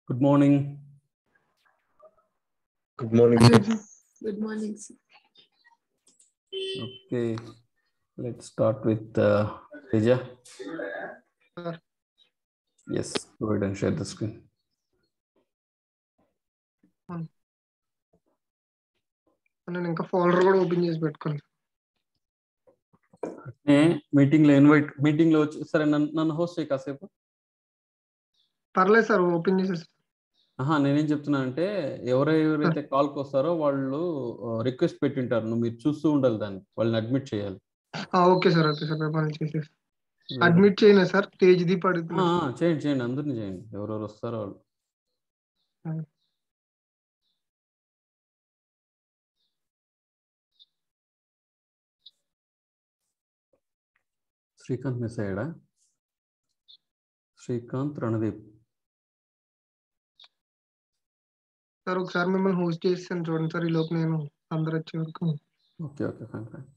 Good morning. Good morning. Good morning, sir. Okay, let's start with Teja. Yes, go ahead and share the screen. నేను ఇంకా folder కూడా open చేసి పెట్టుకోండి. Meeting లో వచ్చి సరే నన్ను హోస్ట్ చేయి కాసేపు. పర్లేదు సార్, ఓపెన్ చేసేసి. నేనేం చెప్తున్నానంటే ఎవరైతే కాల్కి వస్తారో వాళ్ళు రిక్వెస్ట్ పెట్టింటారు, మీరు చూస్తూ ఉండాలి, దాన్ని వాళ్ళని అడ్మిట్ చేయాలి. ఓకే సార్, పని చేసేసి అడ్మిట్ చేయనా సార్? తేజ్ దీప్ అడుగుతున్నా. చేయండి, అందరిని చేయండి, ఎవరెవరు వస్తారో వాళ్ళు. శ్రీకాంత్ మిస్ అయ్యాడా? శ్రీకాంత్, రణదీప్ సార్ ఒకసారి మిమ్మల్ని హోస్ట్ చేస్తాను చూడండి సార్, ఈ లోపు నేను అందరు వచ్చే వరకు. Okay fine.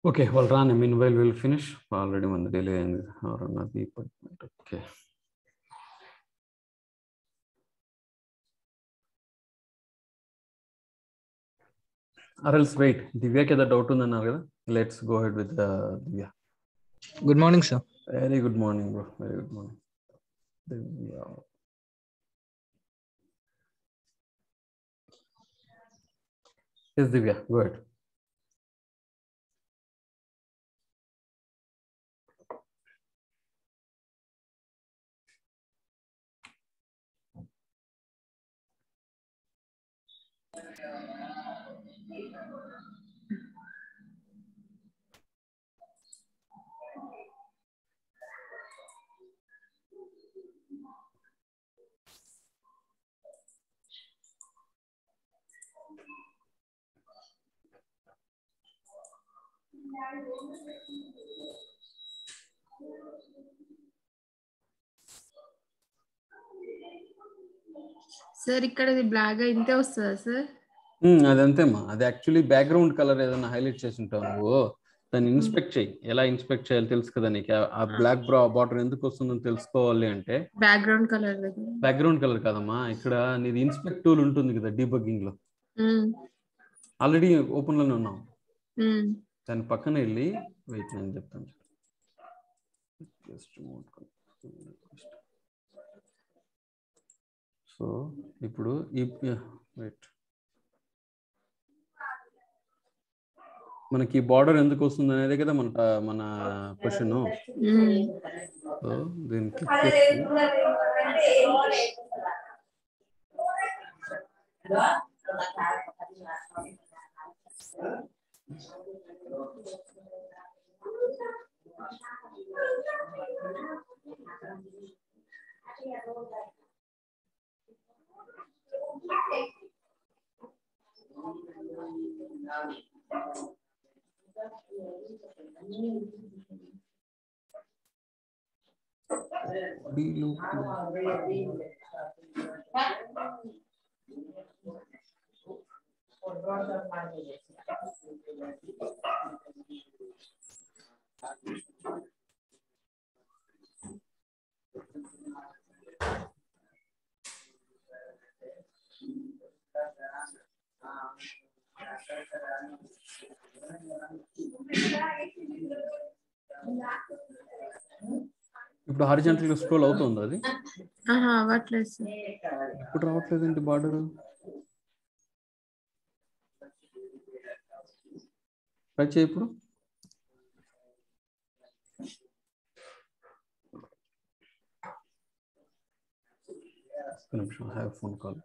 Okay, well, Ran, meanwhile, we'll finish. Already on the delay or another. Okay. Or else wait, Divya ke doubt unna kada. Let's go ahead with Divya. Good morning, sir. Very good morning, bro. Very good morning. Divya. Yes, Divya, go ahead. Sir ఇక్కడ black గా ఇంతే వస్తుందా sir? అదంతేమ్మా, అది actually background colour ఏదైనా highlight చేసి ఉంటావు నువ్వు, దాన్ని ఇన్స్పెక్ట్ చేయి. ఎలా ఇన్స్పెక్ట్ చేయాలి తెలుసు కదా నీకు. ఆ బ్లాక్ బార్డర్ ఎందుకు వస్తుందని తెలుసుకోవాలి అంటే బ్యాక్గ్రౌండ్ కలర్ కాదమ్మా, ఇక్కడ నీది ఇన్స్పెక్ట్ టూల్ ఉంటుంది కదా డీబగ్గింగ్ లో, ఆల్రెడీ ఓపెన్ లోనే ఉన్నాం. దాని పక్కన వెళ్ళి వెయిట్, నేను చెప్తాను. సో ఇప్పుడు వెయిట్, మనకి బార్డర్ ఎందుకు వస్తుంది అనేది కదా మన క్వశ్చన్. సో దీన్ని క్లిక్ చేసి ఇప్పుడు హారిజాంటల్ స్క్రోల్ అవుతుంది అది. అవ్వట్లేదు సార్. ఇప్పుడు రావట్లేదండి బార్డర్. ట్రై చేయి ఇప్పుడు. ఒక్క నిమిషం, I have phone call.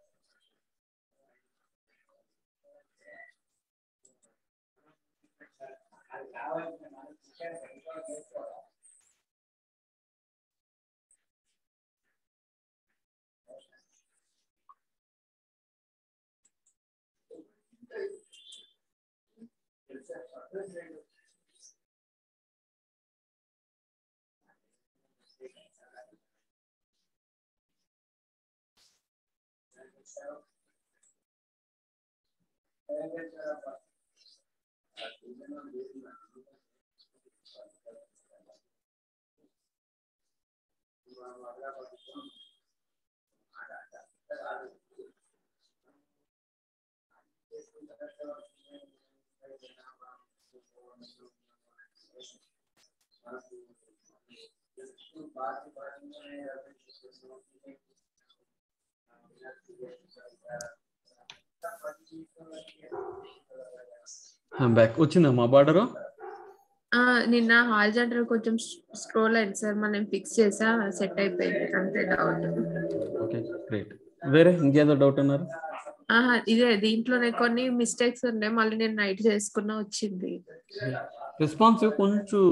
Back వచ్చిందమ్మా బార్డర్. నిన్న హారిజాంటల్ కొంచెం స్క్రోల్ అయింది సార్, మనం ఫిక్స్ చేసా, సెట్ అయిపోయింది. అంతే డౌట్. Okay great. వేరే ఇంకేదో డౌట్ ఉన్నారు? ఇదే దీంట్లోనే కొన్ని మిస్టేక్స్ ఉన్నాయి, మళ్ళీ నేను నైట్ చేసుకున్నా వచ్చింది. రెస్పాన్సివ్ కొంచెం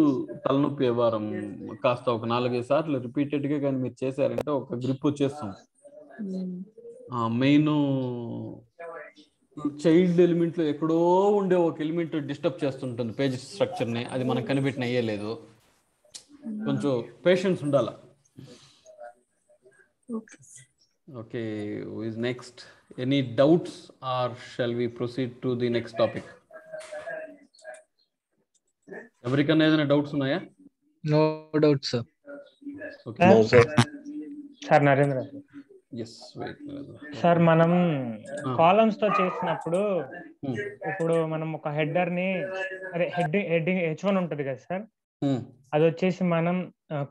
తలనొప్పి వారం కాస్త ఒక 4-5 సార్లు రిపీటెడ్ గా కానీ మీరు చేశారంటే ఒక గ్రిప్ వచ్చేస్తాం. మెయిన్ చైల్డ్ ఎలిమెంట్ లో ఎక్కడో ఉండే ఒక ఎలిమెంట్ డిస్టర్బ్ చేస్తుంటుంది పేజ్ స్ట్రక్చర్ ని, అది మనకు కనిపెట్టిన అయ్యేలేదు. కొంచెం పేషెన్స్ ఉండాల. Okay, who is next? Any doubts or shall we proceed to the next topic? ఎవరికైనా ఏదైనా డౌట్స్ ఉన్నాయా? No doubt sir. Okay sir Narendra yes wait sir, మనం కాలమ్స్ తో చేసినప్పుడు ఇప్పుడు మనం ఒక హెడర్ ని హెడ్డింగ్ H1 ఉంటది కదా సార్, అది వచ్చేసి మనం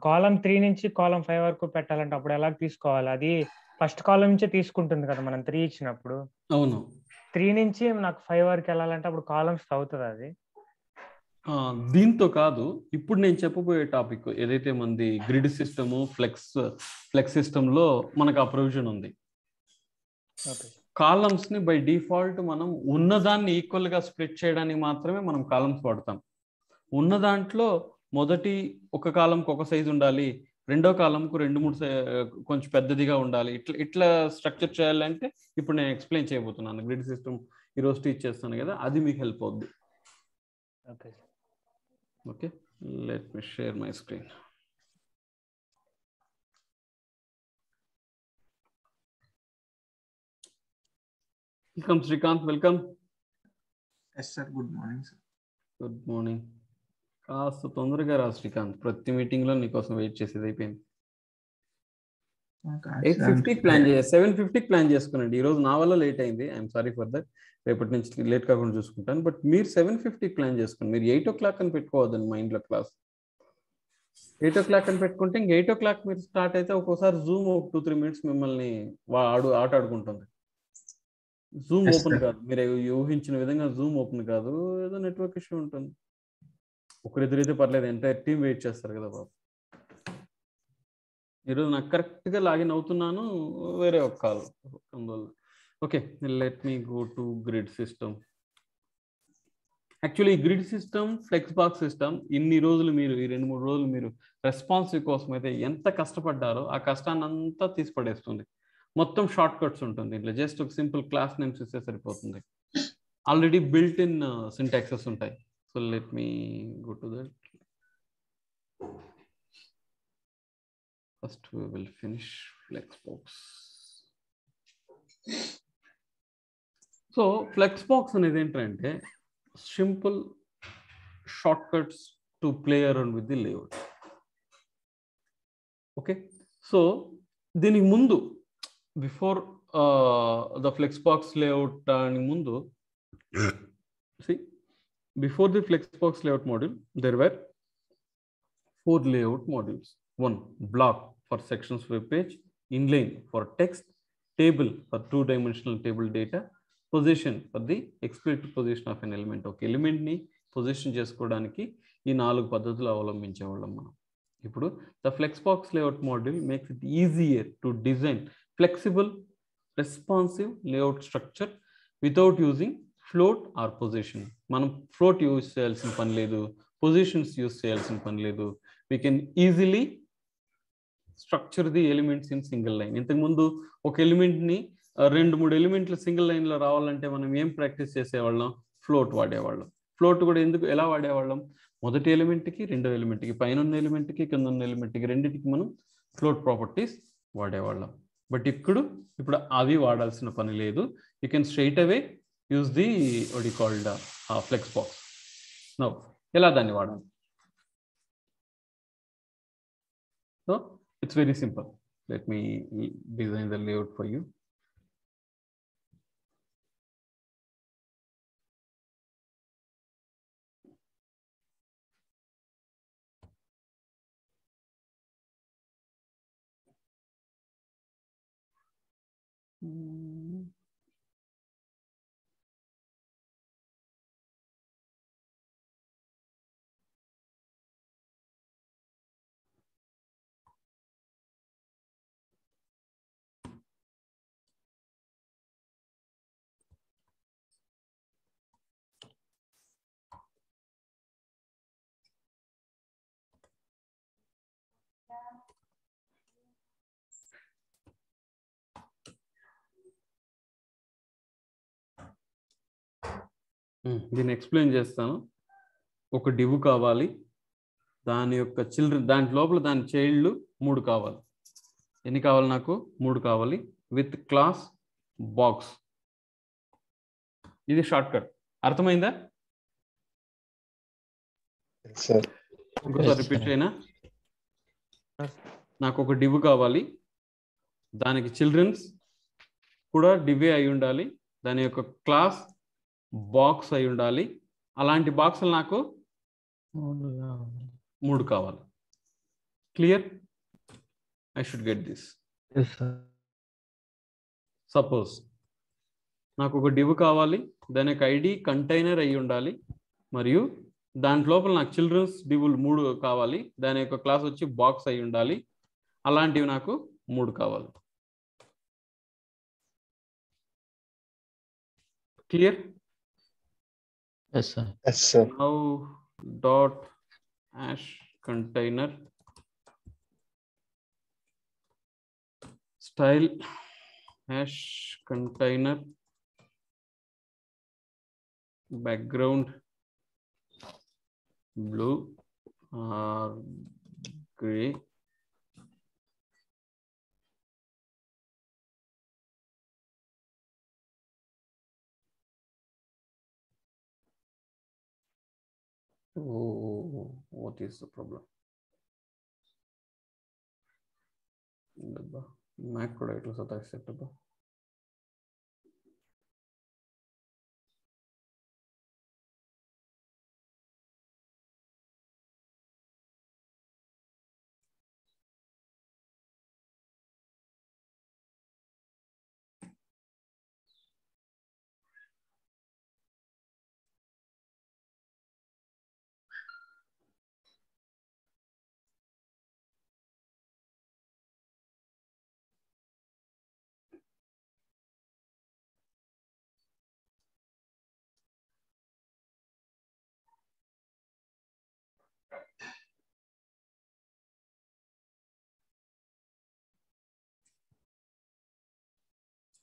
కాలం 3 నుంచి కాలం 5 వరకు పెట్టాలంటే అప్పుడు ఎలా తీసుకోవాలి? అది ఫస్ట్ కాలం నుంచే తీసుకుంటుంది కదా మనం 3 ఇచ్చినప్పుడు. అవును, 3 నుంచి నాకు 5 వరకు వెళ్ళాలంటే అప్పుడు కాలమ్స్ అవుతుంది అది. దీంతో కాదు, ఇప్పుడు నేను చెప్పబోయే టాపిక్ ఏదైతే మంది గ్రిడ్ సిస్టము ఫ్లెక్స్ సిస్టమ్ లో మనకు ఆ ప్రొవిజన్ ఉంది. కాలమ్స్ ని బై డిఫాల్ట్ మనం ఉన్నదాన్ని ఈక్వల్ గా స్ప్లిట్ చేయడానికి మాత్రమే మనం కాలమ్స్ వాడతాం. ఉన్న దాంట్లో మొదటి ఒక కాలంకి ఒక సైజు ఉండాలి, రెండో కాలంకు 2-3 కొంచెం పెద్దదిగా ఉండాలి. ఇట్లా స్ట్రక్చర్ చేయాలంటే ఇప్పుడు నేను ఎక్స్ప్లెయిన్ చేయబోతున్నాను. గ్రిడ్ సిస్టమ్ ఈరోజు టీచ్ చేస్తాను కదా, అది మీకు హెల్ప్ అవుద్ది. Okay, let me share my screen. Welcome Srikanth, welcome. Yes sir, good morning sir. Good morning. కాస్త తొందరగా రా శ్రీకాంత్, ప్రతి మీటింగ్ లో నీకోసం వెయిట్ చేసేది అయిపోయింది. 8:50 ప్లాన్ 7:50 ప్లాన్ చేసుకున్నాండి. ఈరోజు నా వల్ల లేట్ అయింది, ఐఎమ్ సారీ ఫర్ దట్. రేపటి నుంచి లేట్ కాకుండా చూసుకుంటాను. బట్ మీరు 7:50 ప్లాన్ చేసుకోండి. మీరు 8 o'clock అని పెట్టుకోవద్దండి మైండ్లో. క్లాస్ 8 o'clock అని పెట్టుకుంటే ఇంక 8 o'clock మీరు స్టార్ట్ అయితే ఒక్కోసారి జూమ్ 2-3 minutes మిమ్మల్ని ఆట ఆడుకుంటుంది. జూమ్ ఓపెన్ కాదు, మీరు ఊహించిన విధంగా జూమ్ ఓపెన్ కాదు, ఏదో నెట్వర్క్ ఇష్యూ ఉంటుంది. ఒకరిద్దరైతే పర్లేదు, ఎంటైర్ టీం వెయిట్ చేస్తారు కదా బాబు. ఈరోజు నాకు కరెక్ట్గా లాగిన్ అవుతున్నాను, వేరే ఒక కాల్ అందువల్ల. Okay, let me go to grid system. Actually ఈ grid system, flex box system ఇన్ని రోజులు మీరు ఈ 2-3 రోజులు మీరు రెస్పాన్సివ్ కోసం అయితే ఎంత కష్టపడ్డారో ఆ కష్టాన్ని అంతా తీసి పడేస్తుంది. మొత్తం షార్ట్ కట్స్ ఉంటుంది ఇట్లా. జస్ట్ ఒక సింపుల్ క్లాస్ నేమ్స్ ఇస్తే సరిపోతుంది. ఆల్రెడీ బిల్ట్ ఇన్ సింటాక్సెస్ ఉంటాయి. So let me go to that. First we will finish Flexbox. So flexbox అనేది ఏంటంటే simple short cuts to play around with the layout. Okay, so దీనికి ముందు before the flexbox layout అని ముందు before the flexbox layout module there were 4 layout modules. 1 block for sections web page, inline for text, table for two-dimensional table data, position for the explicit position of an element. ఒక ఎలిమెంట్ని position చేసుకోవడానికి ఈ 4 పద్ధతులు అవలంబించేవాళ్ళం మనం. ఇప్పుడు the flexbox layout module makes it easier to design flexible responsive layout structure without using float or position. మనం float use చేయాల్సిన పని లేదు, పొజిషన్స్ యూజ్ చేయాల్సిన పని లేదు. We can easily structure the elements in single line. ఇంతకుముందు ఒక ఎలిమెంట్ని 2-3 ఎలిమెంట్లు సింగిల్ లైన్లో రావాలంటే మనం ఏం ప్రాక్టీస్ చేసేవాళ్ళం? ఫ్లోట్ వాడేవాళ్ళం. ఫ్లోట్ కూడా ఎలా వాడేవాళ్ళం? మొదటి ఎలిమెంట్కి, రెండో ఎలిమెంట్కి, పైన ఉన్న ఎలిమెంట్కి, కింద ఉన్న ఎలిమెంట్కి, రెండింటికి మనం ఫ్లోట్ ప్రాపర్టీస్ వాడేవాళ్ళం. బట్ ఇప్పుడు అవి వాడాల్సిన పని లేదు. You can straight away use the what you called flex box. Now ఎలా దాన్ని వాడాలి? So it's very simple. Let me design the layout for you. దీన్ని ఎక్స్ప్లెయిన్ చేస్తాను. ఒక డివ్ కావాలి, దాని యొక్క చిల్డ్రన్, దాని లోపల దాని చైల్డ్లు 3 కావాలి. ఎన్ని కావాలి నాకు? 3 కావాలి. With class box. ఇది షార్ట్ కట్. అర్థమైందా? ఇంకోసారి రిపీట్ చేయనా? నాకు ఒక డివ్ కావాలి, దానికి చిల్డ్రన్స్ కూడా డివే అయి ఉండాలి, దాని యొక్క క్లాస్ బాక్స్ అయి ఉండాలి. అలాంటి బాక్సులు నాకు 3 కావాలి. Clear? I should get this. Suppose నాకు ఒక డివ్ కావాలి, దాని యొక్క ఐడి కంటైనర్ అయి ఉండాలి, మరియు దాంట్ లోపల నాకు చిల్డ్రన్స్ డివ్లు 3 కావాలి, దాని యొక్క క్లాస్ వచ్చి బాక్స్ అయి ఉండాలి. అలాంటివి నాకు 3 కావాలి. Clear? Yes, sir. Yes, sir. Now dot hash container style hash container background blue or gray. Oh, what is the problem? Macro titles are acceptable.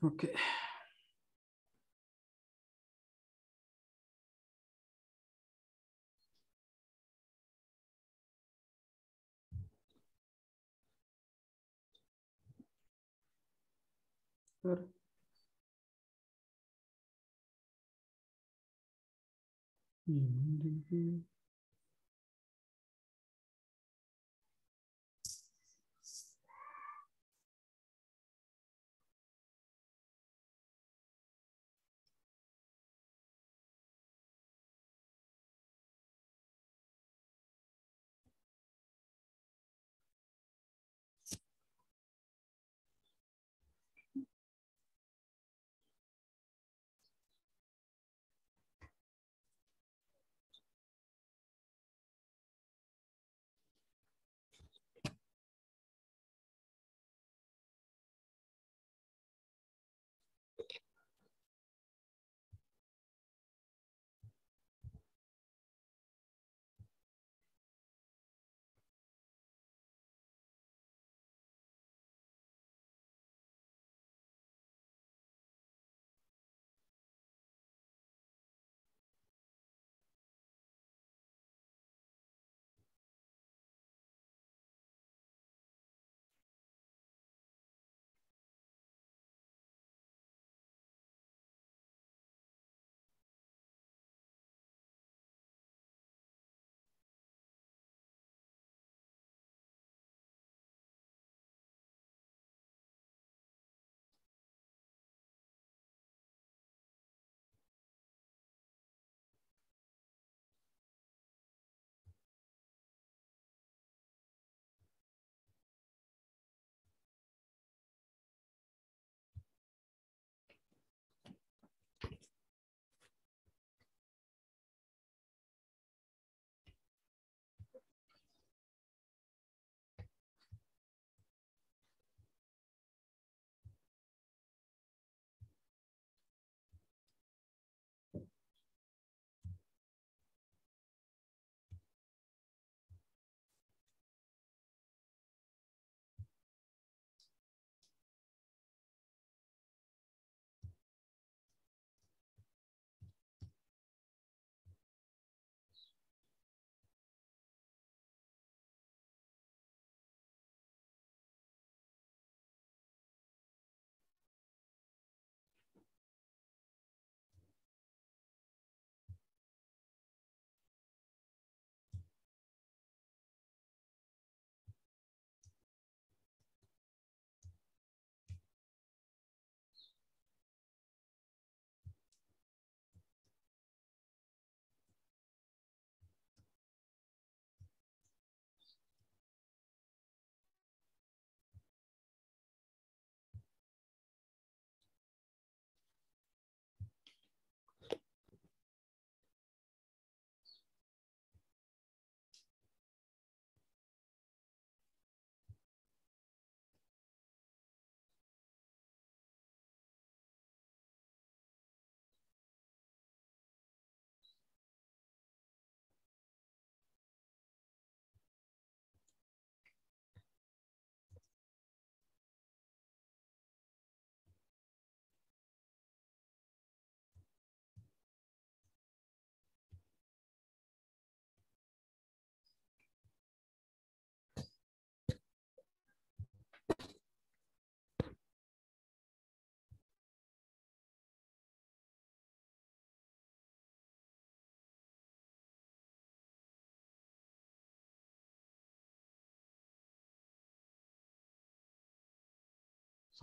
Okay. Sure.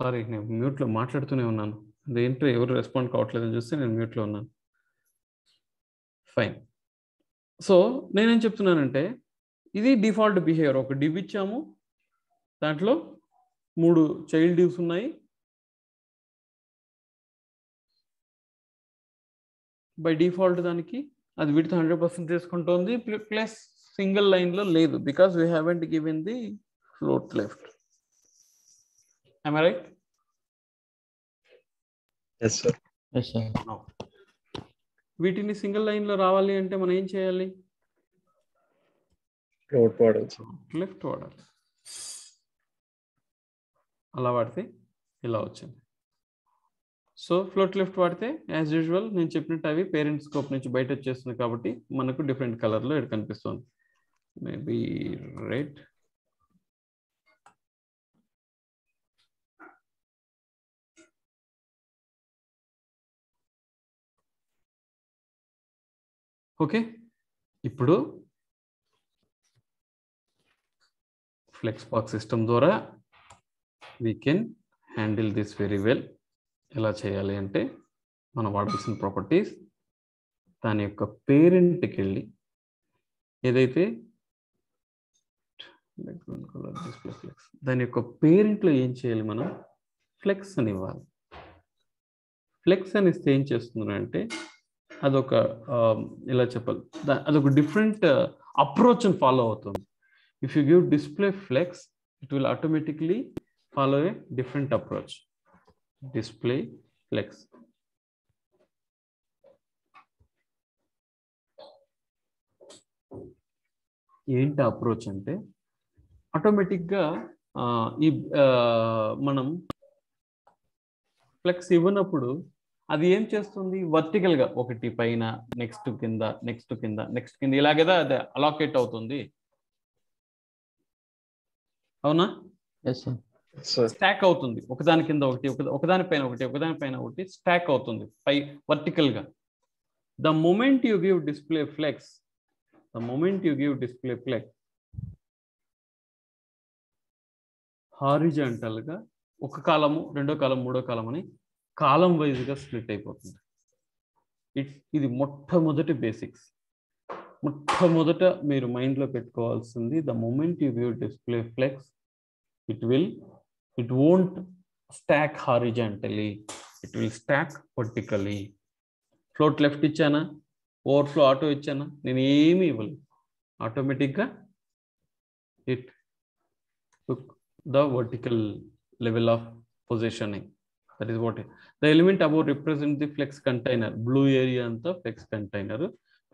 Sorry, నేను మ్యూట్లో మాట్లాడుతూనే ఉన్నాను. అదేంటో ఎవరు రెస్పాండ్ కావట్లేదని చూస్తే నేను మ్యూట్లో ఉన్నాను. ఫైన్. సో నేనేం చెప్తున్నానంటే ఇది డిఫాల్ట్ బిహేవియర్. ఒక డివ్ ఇచ్చాము, దాంట్లో 3 చైల్డ్ డివ్స్ ఉన్నాయి. బై డిఫాల్ట్ దానికి అది విడ్త్ 100% తీసుకుంటుంది, ప్లస్ సింగిల్ లైన్లో లేదు, because we haven't given the float left. Am I right? Yes, sir. Yes, sir. No. వీటిని సింగిల్ లైన్లో రావాలి అంటే మనం ఏం చేయాలి? Float వాడాలి. లెఫ్ట్ వాడాలి. అలా వాడితే ఇలా వచ్చింది. సో ఫ్లోట్ లెఫ్ట్ వాడితే యాజ్ యూజువల్ నేను చెప్పినట్టు అవి పేరెంట్ స్కోప్ నుంచి బయట వచ్చేస్తుంది కాబట్టి మనకు డిఫరెంట్ కలర్లో ఇక్కడ కనిపిస్తుంది. Maybe red, okay. ఇప్పుడు ఫ్లెక్స్పాక్ సిస్టమ్ ద్వారా we can handle this very well. ఎలా చేయాలి అంటే మనం వాడాల్సిన ప్రాపర్టీస్, దాని యొక్క పేరెంట్కి వెళ్ళి ఏదైతే డిస్ప్లే ఫ్లెక్స్, దాని యొక్క పేరెంట్లో ఏం చేయాలి, మనం ఫ్లెక్స్ అని ఇవ్వాలి. ఫ్లెక్స్ అని ఇస్తే ఏం చేస్తుంది అంటే అదొక ఎలా చెప్పాలి, అదొక డిఫరెంట్ అప్రోచ్ని ఫాలో అవుతుంది. If you give display flex, it will automatically follow a different approach. Display flex, ఏంటి అప్రోచ్ అంటే ఆటోమేటిక్గా ఈ మనం ఫ్లెక్స్ ఇవ్వనప్పుడు అది ఏం చేస్తుంది, వర్టికల్గా ఒకటి పైన, నెక్స్ట్ కింద, నెక్స్ట్ కింద, నెక్స్ట్ కింద, ఇలాగేదా అదే అలాకేట్ అవుతుంది. అవునా? స్టాక్ అవుతుంది, ఒకదాని కింద ఒకటి, ఒకదాని పైన ఒకటి, ఒకదాని పైన ఒకటి స్టాక్ అవుతుంది పై వర్టికల్గా. The moment you give display flex, హారిజాంటల్గా ఒక కాలము, రెండో కాలం, మూడో కాలం అని కాలం వైజ్గా స్ప్లిట్ అయిపోతుంది. ఇది మొట్టమొదటి బేసిక్స్. మొట్టమొదట మీరు మైండ్లో పెట్టుకోవాల్సింది, the moment you give display flex, it won't stack horizontally, it will stack vertically. Float left ఇచ్చానా, ఓవర్ఫ్లో ఆటో ఇచ్చానా, నేను ఏమీ ఇవ్వలేదు, ఆటోమేటిక్గా it took the vertical level of positioning. That is what the element above represent the flex container. Blue area anta flex container.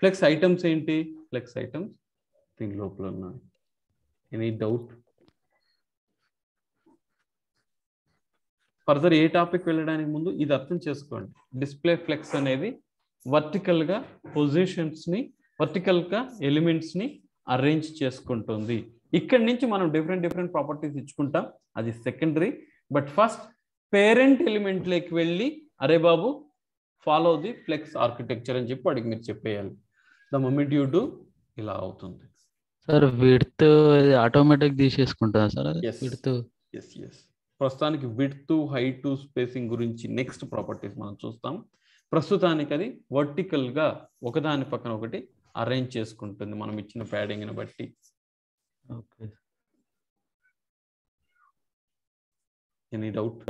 Flex items enti, flex items దీని లోపల ఉన్నాయి. Any doubt? Further ఏ topic వెళ్ళడానికి ముందు ఇది అర్థం చేసుకోండి. Display flex అనేది వర్టికల్గా పొజిషన్స్ని, వర్టికల్గా ఎలిమెంట్స్ని arrange చేసుకుంటుంది. ఇక్కడ నుంచి మనం డిఫరెంట్ ప్రాపర్టీస్ ఇచ్చుకుంటాం, అది సెకండరీ. బట్ ఫస్ట్ పేరెంట్ ఎలిమెంట్లోకి వెళ్ళి అరే బాబు ఫాలో ది ఫ్లెక్స్ ఆర్కిటెక్చర్ అని చెప్పి వాడికి మీరు చెప్పేయాలి. ద మూమెంట్ యూ డూ ఇలా అవుతుంది. సార్ విడ్త్ ఆటోమేటిక్ తీసేసుకుంటుందా సార్? విడ్త్ ఎస్ ప్రస్తుతానికి విడ్త్, హైట్, స్పేసింగ్ గురించి నెక్స్ట్ ప్రాపర్టీస్ మనం చూస్తాం. ప్రస్తుతానికి అది వర్టికల్గా ఒకదాని పక్కన ఒకటి అరేంజ్ చేసుకుంటుంది మనం ఇచ్చిన ప్యాడింగ్ని బట్టి. ఓకే. Any doubt?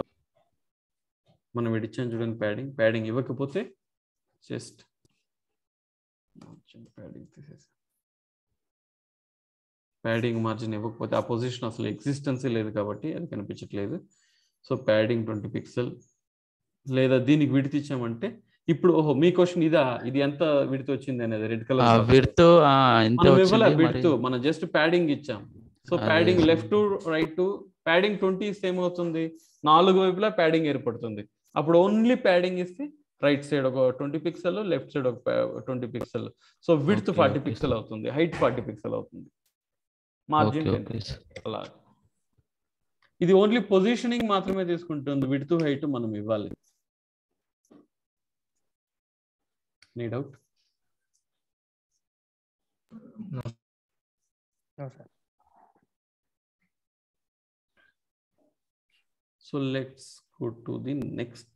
మనం ఇచ్చాను చూడండి ప్యాడింగ్ ఇవ్వకపోతే జస్ట్ ప్యాడింగ్ తీసేసి, ప్యాడింగ్ మార్జిన్ ఇవ్వకపోతే ఆ పొజిషన్ అసలు ఎగ్జిస్టెన్సే లేదు కాబట్టి అది కనిపించట్లేదు. సో ప్యాడింగ్ 20 పిక్సెల్ లేదా దీనికి విడ్త్ ఇచ్చామంటే ఇప్పుడు మీ క్వశ్చన్ ఇదా, ఇది ఎంత విడ్త్ వచ్చింది అనేది రెడ్ కలర్ విడ్త్ మనం ఇవ్వలే. విడ్త్ మనం జస్ట్ ప్యాడింగ్ ఇచ్చాం. So padding left to right to padding 20 ఇస్తే ఏమవుతుంది, 4 వైపులా ప్యాడింగ్ ఏర్పడుతుంది. అప్పుడు ఓన్లీ ప్యాడింగ్ ఇస్తే రైట్ సైడ్ ఒక 20 పిక్సెల్, లెఫ్ట్ సైడ్ ఒక 20 పిక్సెల్. సో విడ్త్ 40 పిక్సెల్ అవుతుంది, హైట్ 40 పిక్సెల్ అవుతుంది, మార్జిన్ 10. అలా ఇది ఓన్లీ పొజిషనింగ్ మాత్రమే తీసుకుంటుంది, విడ్త్ హైట్ మనం ఇవ్వాలి. నీ doubt? So let's go to the next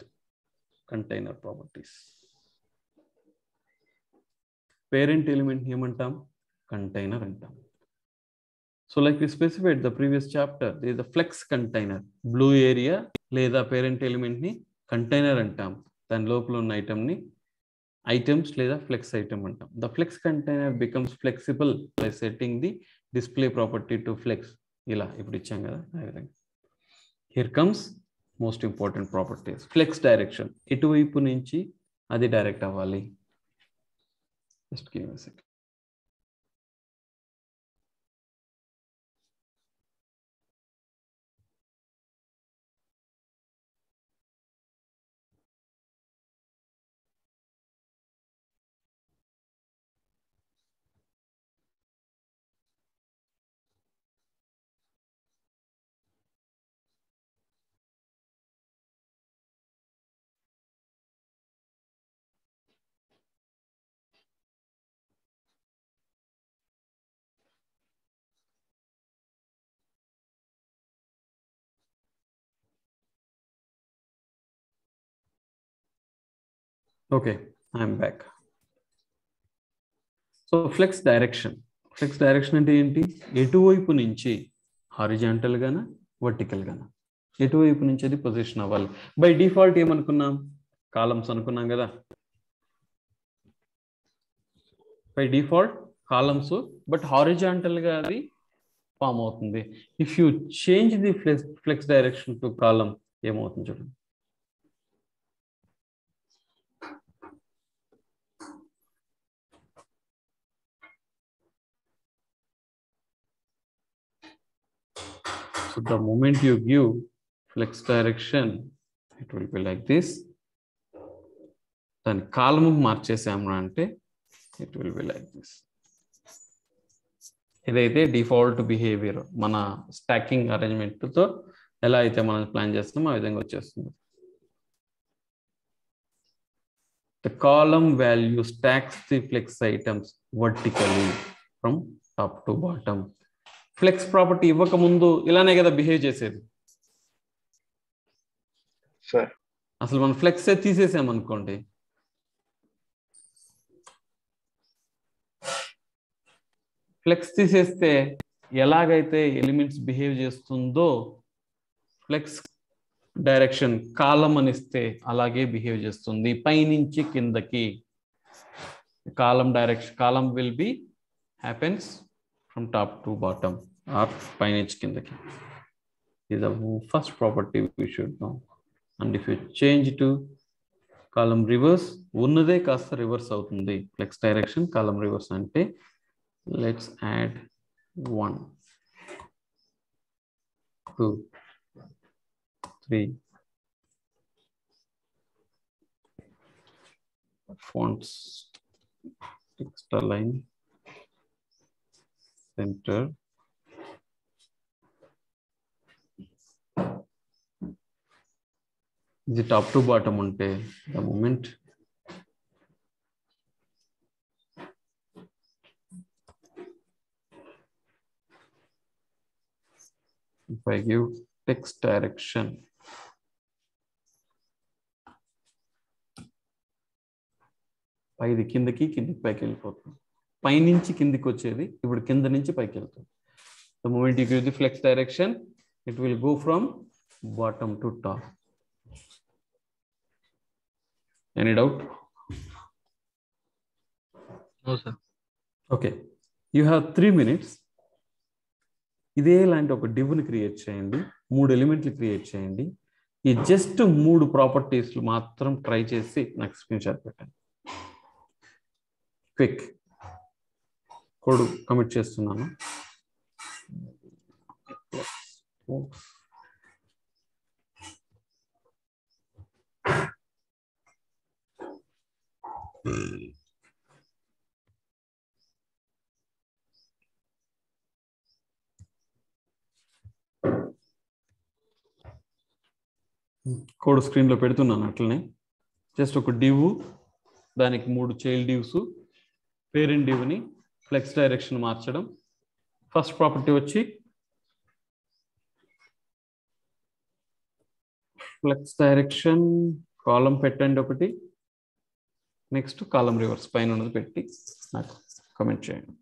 container properties. Parent element ఏమంటాం? Container అంటాం. So like we specified the previous chapter, there is a flex container. Blue area లేదా parent element ని container అంటాం. దాని లోపల ఉన్న item ని items లేదా flex item అంటాం. The flex container becomes flexible by setting the display property to flex. ఇలా ఇప్పుడు ఇచ్చాం కదా ఆ విధంగా. Here comes most important properties. Flex direction. ఎటువైపు నుంచి అది డైరెక్ట్ అవ్వాలి. Just give me a second. Okay, I'm back. So flex direction. Flex direction అంటే ఏంటి? ఎటువైపు నుంచి హారిజాంటల్ గానా వర్టికల్ గానా ఎటువైపు నుంచి అది పొజిషన్ అవ్వాలి. బై డిఫాల్ట్ ఏమనుకున్నాం? కాలమ్స్ అనుకున్నాం కదా. By default columns, but horizontal గా అది ఫామ్ అవుతుంది. If you change the flex direction to column ఏమవుతుంది చూడండి. So the moment you give flex direction, it will be like this. Then column మార్చేసాము అంటే it will be like this. ఇదైతే default behaviour మన stacking arrangement తో ఎలా అయితే మనం plan చేస్తామో ఆ విధంగా వచ్చేస్తుంది. The column value stacks the flex items vertically from top to bottom. Flex property ఇవ్వక ముందు ఇలానే కదా బిహేవ్ చేసేది. సార్ అసలు మనం ఫ్లెక్స్ తీసేసామనుకోండి, ఫ్లెక్స్ తీసేస్తే ఎలాగైతే ఎలిమెంట్స్ బిహేవ్ చేస్తుందో ఫ్లెక్స్ డైరెక్షన్ కాలం అనిస్తే అలాగే బిహేవ్ చేస్తుంది. పైనుంచి కిందకి column direction, column will be happens from top to bottom or పైనుంచి కిందకి. is the first property we should know. And if you change to column reverse, ఉన్నదే కాస్త రివర్స్ అవుతుంది. ఫ్లెక్స్ డైరెక్షన్ కాలమ్ రివర్స్ అంటే let's add 1 2 3 fonts, extra line, center, ఇది top to bottom ఉంటే the moment if I give text direction, పైది కిందకి, కిందకి పైకి వెళ్ళిపోతుంది. పైనుంచి కిందికి వచ్చేది ఇప్పుడు కింద నుంచి పైకి వెళ్తుంది. The moment you give the flex direction, it will go from bottom to top. Any doubt? No, sir. Okay. You have 3 minutes. ఇదే లాంటి ఒక డివ్ని క్రియేట్ చేయండి, 3 ఎలిమెంట్లు క్రియేట్ చేయండి. ఈ జస్ట్ 3 ప్రాపర్టీస్లు మాత్రం ట్రై చేసి నాకు స్క్రీన్ షాట్ పెట్టండి. క్విక్ కోడ్ కమిట్ చేస్తున్నాను. కోడ్ స్క్రీన్లో పెడుతున్నాను. అట్లనే జస్ట్ ఒక డివ్, దానికి 3 child divs, parent డివ్ని flex direction మార్చడం. ఫస్ట్ ప్రాపర్టీ వచ్చి ఫ్లక్స్ డైరెక్షన్ కాలం పెట్టండి ఒకటి, నెక్స్ట్ కాలం రివర్స్ పైన ఉన్నది పెట్టి నాకు కమెంట్ చేయండి.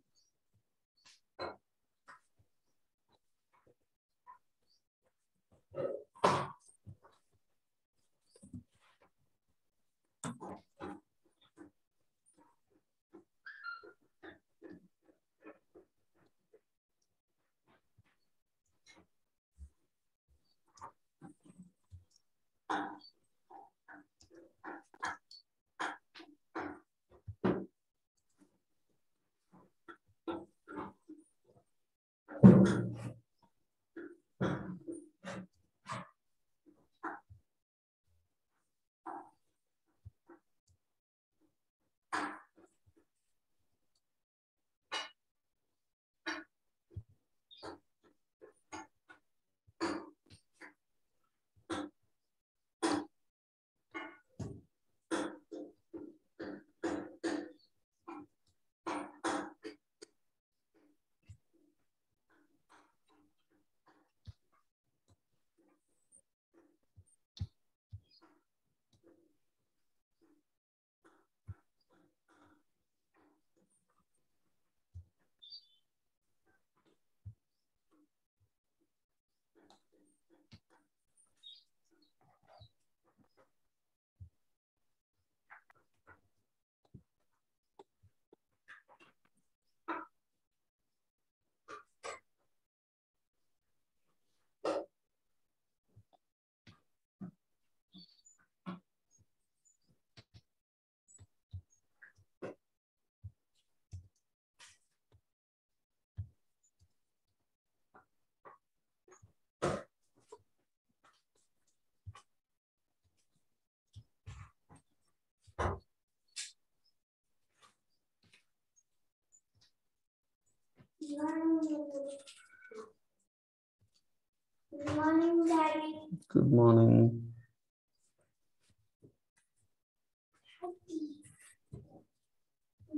Good morning, Daddy. Good morning.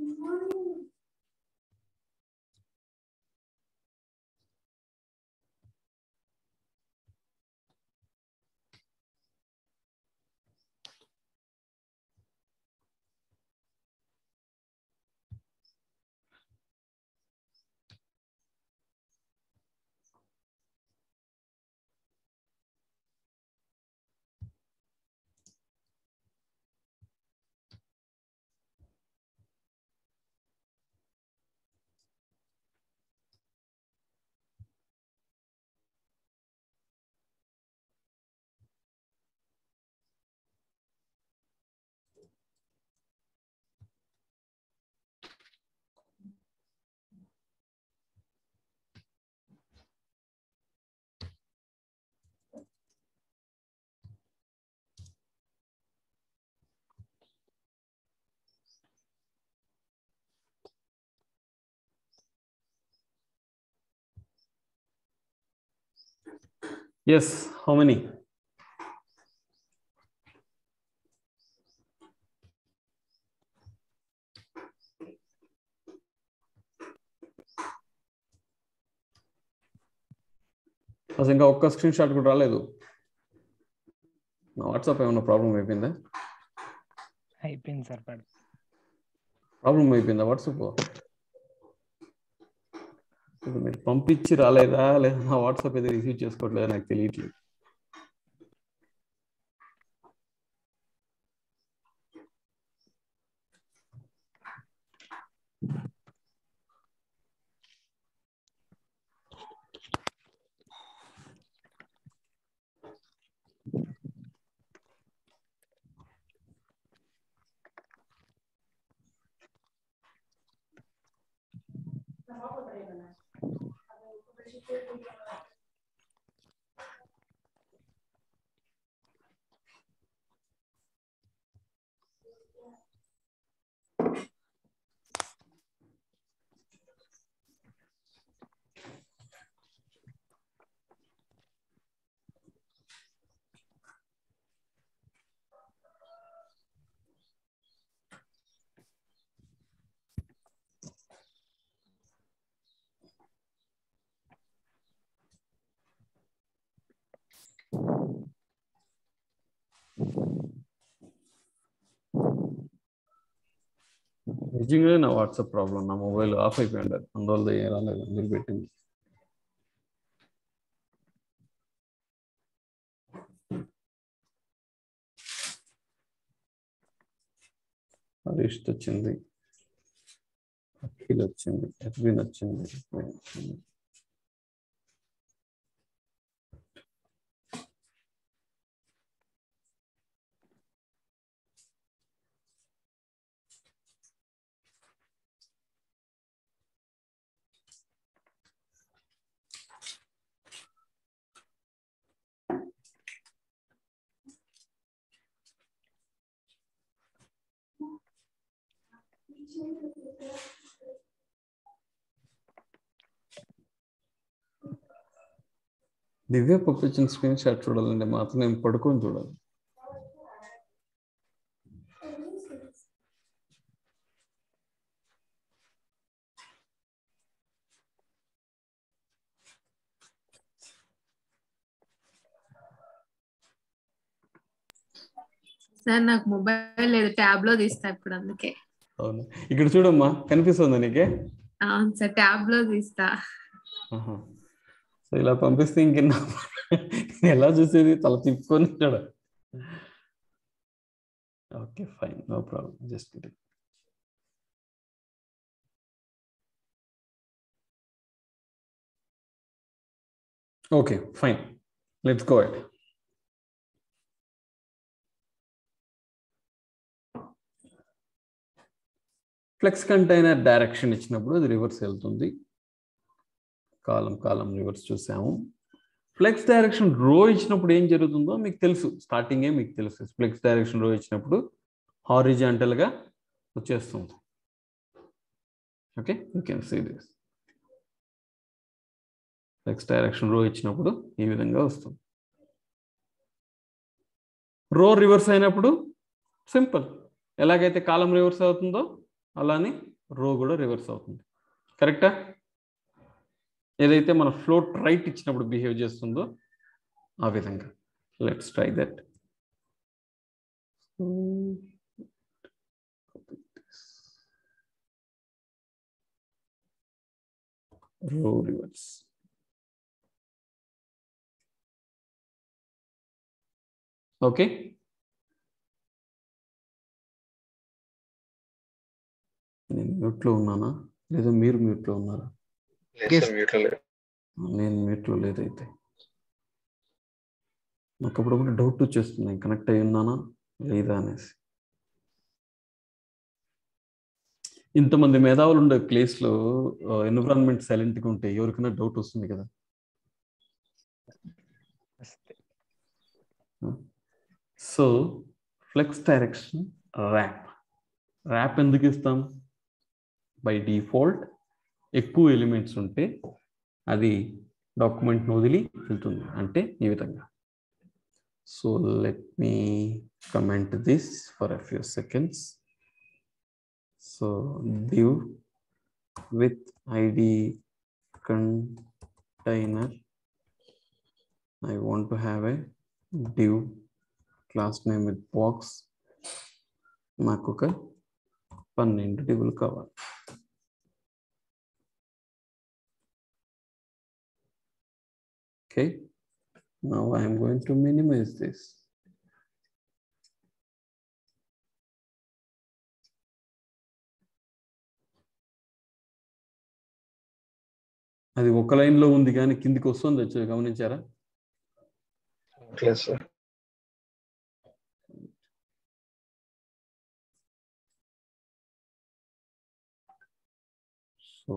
Good morning. Yes, how many? అసలు ఇంకా ఒక్క స్క్రీన్ షాట్ కూడా రాలేదు. నా వాట్సాప్ ఏమన్నా ప్రాబ్లం అయిపోయిందా? అయిపోయింది సార్. ప్రాబ్లం అయిపోయిందా వాట్సాప్? మీరు పంపించి రాలేదా లేదా నా వాట్సాప్ ఏదో రిసీవ్ చేసుకోవట్లేదా నాకు తెలియట్లేదు. నిజంగా నా వాట్సాప్ ప్రాబ్లం, నా మొబైల్ ఆఫ్ అయిపోయింది, అందువల్ల ఏం రాలేదు మీరు పెట్టింది. హరీష్ వచ్చింది, అఖిల్ వచ్చింది, ఎర్విన్ వచ్చింది. దివ్య పంపించిన స్క్రీన్ షాట్ చూడాలండి, మాత్రం నేను పడుకొని చూడాలి. సార్ నాకు మొబైల్ లేదు, ట్యాబ్ లో తీస్తా ఇప్పుడు, అందుకే. అవును, ఇక్కడ చూడమ్మా, కనిపిస్తుందా నీకే? అవును సార్, ట్యాబ్ లో తీస్తా. సో ఇలా పంపిస్తే ఇంకెన్నా ఎలా చూసేది, తల తిప్పుకొని చూడ. Okay fine, no problem, just kidding. Okay fine, let's go ahead. Flex container direction ఇచ్చినప్పుడు అది రివర్స్ వెళ్తుంది, కాలం రివర్స్ చూసాము. ఫ్లెక్స్ డైరెక్షన్ రో ఇచ్చినప్పుడు ఏం జరుగుతుందో మీకు తెలుసు, స్టార్టింగే మీకు తెలుసు. ఫ్లెక్స్ డైరెక్షన్ రో ఇచ్చినప్పుడు హారిజాంటల్గా వచ్చేస్తుంది. Okay, you can see this. Flex direction row ఇచ్చినప్పుడు ఈ విధంగా వస్తుంది. రో రివర్స్ అయినప్పుడు సింపుల్, ఎలాగైతే కాలం రివర్స్ అవుతుందో అలానే రో కూడా రివర్స్ అవుతుంది. కరెక్టా? ఏదైతే మన ఫ్లోట్ రైట్ ఇచ్చినప్పుడు బిహేవ్ చేస్తుందో ఆ విధంగా. Let's try that. రో రివర్స్. ఓకే, నేను మ్యూట్లో ఉన్నానా లేదా మీరు మ్యూట్లో ఉన్నారా? నేను మ్యూట్లో లేదైతే నాకు అప్పుడప్పుడు డౌట్ వచ్చేస్తుంది, కనెక్ట్ అయి ఉన్నానా లేదా అనేసి. ఇంతమంది మేధావులు ఉండే ప్లేస్లో ఎన్విరాన్మెంట్ సైలెంట్గా ఉంటే ఎవరికైనా డౌట్ వస్తుంది కదా. సో ఫ్లెక్స్ డైరెక్షన్ ర్యాప్ ఎందుకు ఇస్తాం? బై డిఫాల్ట్ ఎక్కువ ఎలిమెంట్స్ ఉంటే అది డాక్యుమెంట్ను వదిలి వెళ్తుంది, అంటే ఈ విధంగా. So let me comment this for a few seconds. So div with id container, I want to have a div class name with box. నాకు ఒక 12 డివ్లు కావాలి. Okay, now I am going to minimize this. అది ఒక లైన్లో ఉంది కానీ కిందికి వస్తుంది, వచ్చి గమనించారా? సో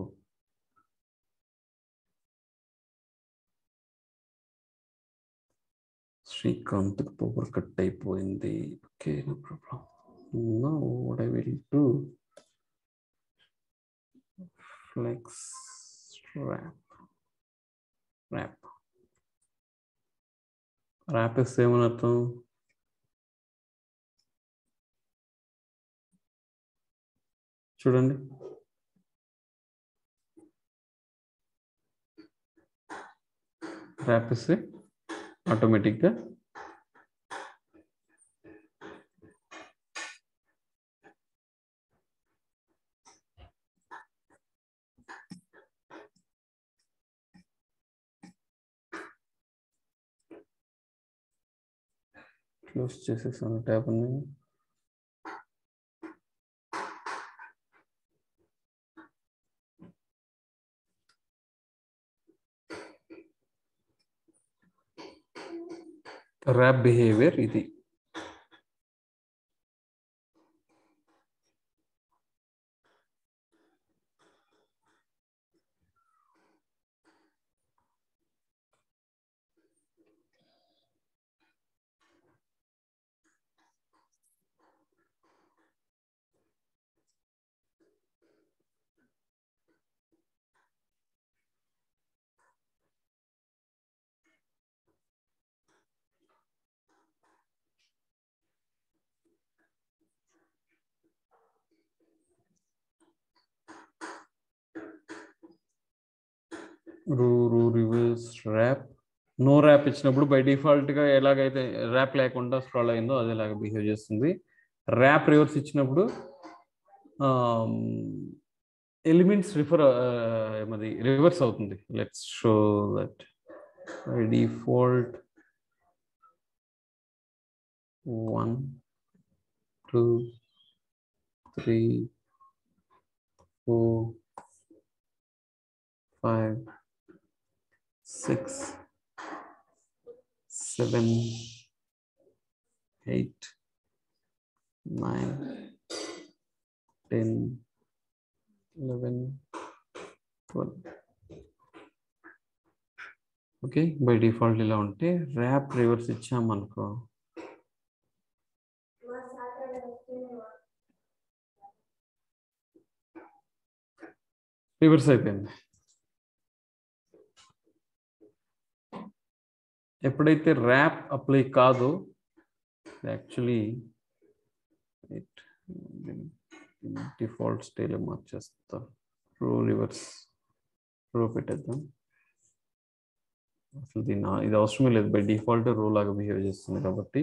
శ్రీకాంత్ పవర్ కట్ అయిపోయింది. Okay, no problem. Now what I will do, flex wrap ఇస్తే ఏమని అర్థం? చూడండి, ర్యాప్ ఇస్తే ఆటోమేటిక్గా క్లోజ్ చేసేసాను ట్యాబ్ ని. ర్యాప్ బిహేవియర్ ఇది. Reverse wrap. నో ర్యాప్ ఇచ్చినప్పుడు బై డిఫాల్ట్గా ఎలాగైతే ర్యాప్ లేకుండా స్క్రాల్ అయిందో అదేలాగా బిహేవ్ చేస్తుంది. ర్యాప్ రివర్స్ ఇచ్చినప్పుడు ఎలిమెంట్స్ మరి రివర్స్ అవుతుంది. Let's show that by default 1 2 3 4 5 6 7 8 9 10 11 12. Okay, by default ఇలా ఉంటే ర్యాప్ రివర్స్ ఇచ్చామనుకో రివర్స్ అయిపోయింది. ఎప్పుడైతే ర్యాప్ అప్లై కాదో యాక్చువల్లీ డిఫాల్ట్ స్టైల్ మార్చేస్తా. రో రివర్స్ రో పెట్టేద్దాం. అసలు ఇది అవసరమే లేదు, బై డిఫాల్ట్ రో లాగా బిహేవ్ చేస్తుంది కాబట్టి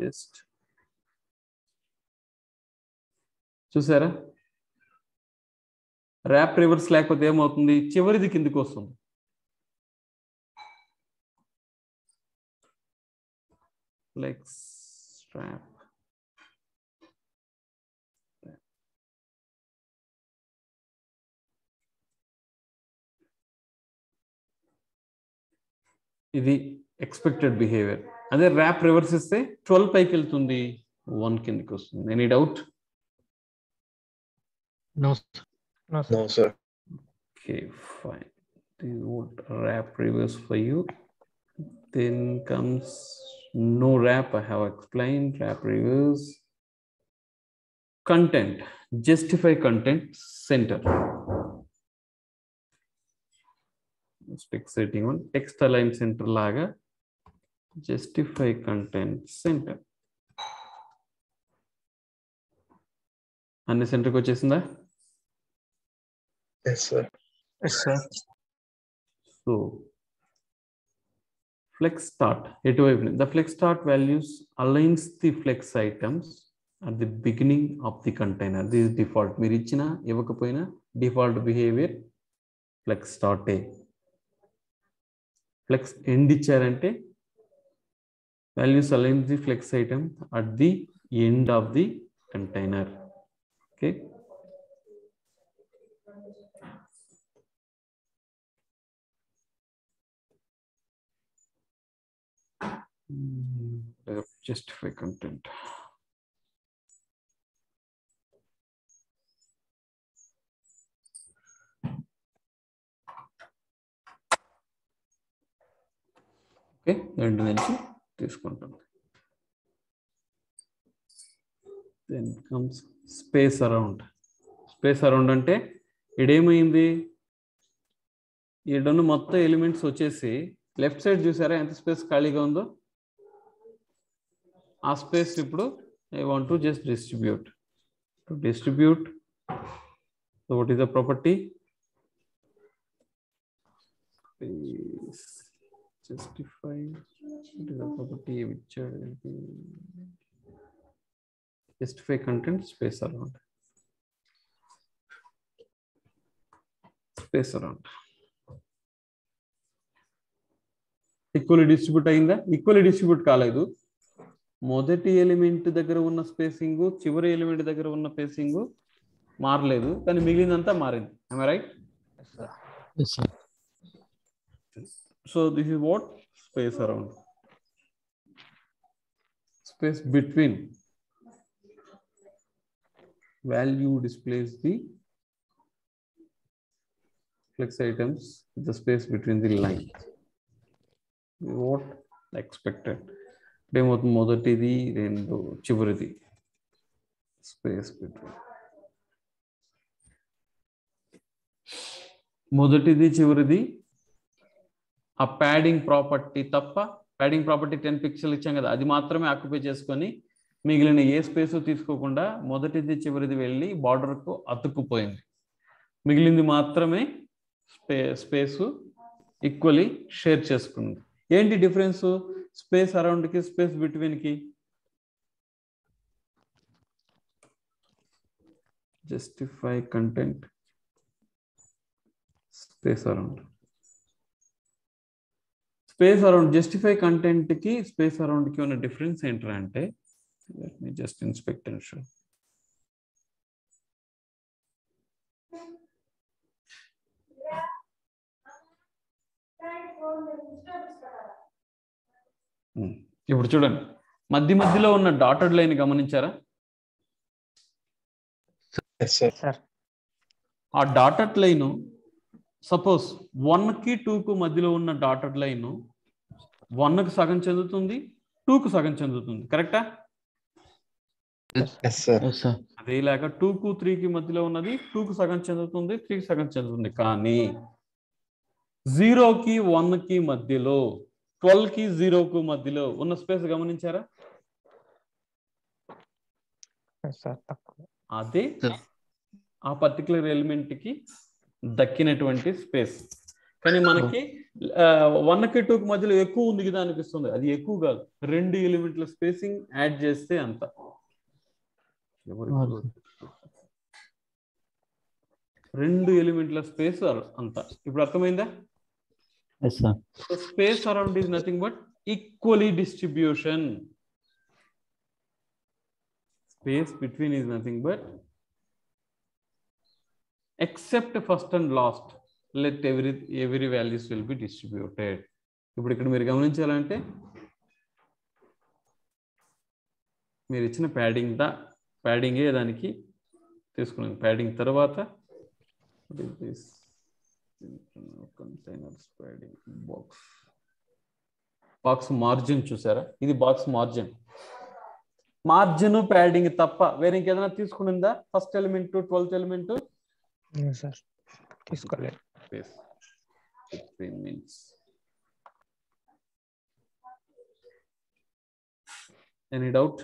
జస్ట్ చూసారా. ర్యాప్ రివర్స్ లేకపోతే ఏమవుతుంది, చివరిది కిందికి వస్తుంది. ఫ్లెక్స్ ర్యాప్ ఇది ఎక్స్పెక్టెడ్ బిహేవియర్. అదే ర్యాప్ రివర్స్ ఇస్తే 12 పైకి వెళ్తుంది, 1 కిందికి వస్తుంది. Any doubt? No, sir. Okay, fine. This would wrap reverse for you. Then comes no wrap. I have explained wrap reverse. Content, justify content center. Text setting one, text align center laga justify content center. అన్ని సెంటర్కి వచ్చేసిందా? Yes, sir. Yes, sir. So flex start ఎటువైపు, the flex start values aligns the flex items at the beginning of the container. This is default. మీరు ఇచ్చినా ఇవ్వకపోయినా default behaviour flex start. flex end ఇచ్చారంటే values align the flex item at the end of the container. Okay. Justify content. Okay, రెండు నుంచి తీసుకుంటాను. Then comes space around. Space around అంటే ఇడేమైంది, ఈడను మొత్తం ఎలిమెంట్స్ వచ్చేసి లెఫ్ట్ సైడ్ చూసారా ఎంత స్పేస్ ఖాళీగా ఉందో, ఆ స్పేస్ ఇప్పుడు I want to just distribute. To distribute, so what is the property? Justify, what is the property which justify content space around. Space around. Equally distribute అయిందా? Equally distribute కాలేదు. మొదటి element దగ్గర ఉన్న spacing చివరి element దగ్గర ఉన్న spacing మారలేదు, కానీ మిగిలినంతా మారింది. am I right? Yes, sir. So this is what space around. Space between value displays the flex items, the space between the lines. What expected? మొదటిది రెండు చివరిది స్పేస్ బిట్వీన్ మొదటిది చివరిది ఆ ప్యాడింగ్ ప్రాపర్టీ తప్ప, ప్యాడింగ్ ప్రాపర్టీ 10 పిక్సెల్ ఇచ్చాం కదా, అది మాత్రమే ఆక్యుపై చేసుకొని మిగిలిన ఏ స్పేస్ తీసుకోకుండా మొదటిది చివరిది వెళ్ళి బార్డర్కు అతుక్కుపోయింది. మిగిలింది మాత్రమే స్పేసు ఈక్వల్లీ షేర్ చేసుకుంది. ఏంటి డిఫరెన్స్ స్పేస్ అరౌండ్కి స్పేస్ బిట్వీన్కి? Justify content space around. Space around justify కంటెంట్కి స్పేస్ అరౌండ్కి ఉన్న డిఫరెన్స్ ఏంటంటే అంటే, let me just inspect and show. ఇప్పుడు చూడండి, మధ్యలో ఉన్న డాటెడ్ లైన్ గమనించారా? ఆ డాటెడ్ లైన్ సపోజ్ 1కి 2కు మధ్యలో ఉన్న డాటెడ్ లైన్ 1కు సగం చెందుతుంది, 2కు సగం చెందుతుంది. కరెక్టా? అదే లేక 2కు 3కి మధ్యలో ఉన్నది 2కు సగం చెందుతుంది, 3కి సగం చెందుతుంది. కానీ 0కి 1కి మధ్యలో, 12కి 0కు మధ్యలో ఉన్న స్పేస్ గమనించారా? అదే ఆ పర్టికులర్ ఎలిమెంట్కి దక్కినటువంటి స్పేస్. కానీ మనకి 1కి 2కి మధ్యలో ఎక్కువ ఉంది కదా అనిపిస్తుంది. అది ఎక్కువ కాదు, 2 ఎలిమెంట్ల స్పేసింగ్ యాడ్ చేస్తే అంత. 2 ఎలిమెంట్ల స్పేస్ అంత. ఇప్పుడు అర్థమైందా? Yes, sir. So space around is nothing but equally distribution. Space between is nothing but except first and last, let every values will be distributed. ఇప్పుడు ఇక్కడ మీరు గమనించాలంటే, మీరు ఇచ్చిన ప్యాడింగే దానికి తీసుకున్నాను. ప్యాడింగ్ తర్వాత కంటైనర్స్ ప్యాడింగ్ బాక్స్ మార్జిన్ చూసారా? ఇది బాక్స్ మార్జిన్. మార్జిన్ ప్యాడింగ్ తప్ప వేరే ఇంకేదైనా తీసుకునిందా? ఫస్ట్ ఎలిమెంట్ 12th ఎలిమెంట్ తీసుకోలేదు. Any doubt?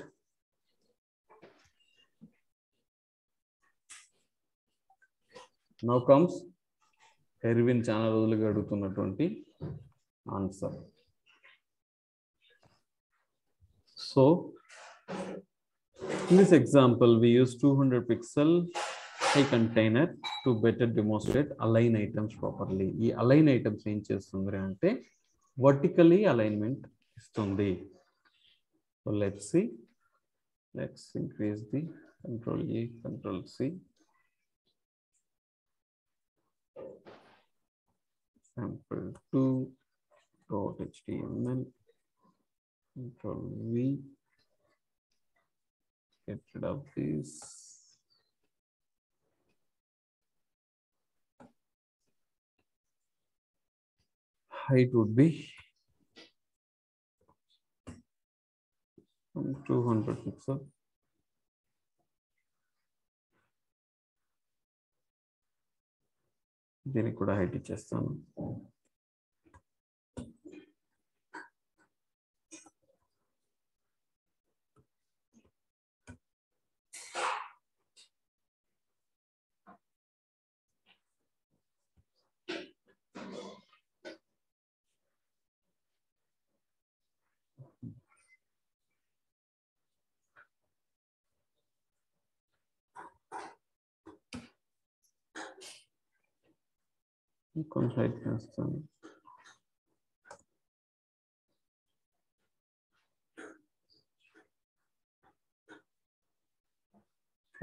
Now comes Erwin చాలా రోజులుగా అడుగుతున్నటువంటి answer. So in this example we use 200 pixel high container to better demonstrate align items properly. ఈ align items ఏం చేస్తుంది అంటే vertically alignment ఇస్తుంది. So let's see, let's increase the control E, control C, sample2 .html, control V, get rid of this. Height would be 200 pixel. దీనికి కూడా height ఇచ్చేస్తాను. కొంచెం height చేస్తాను.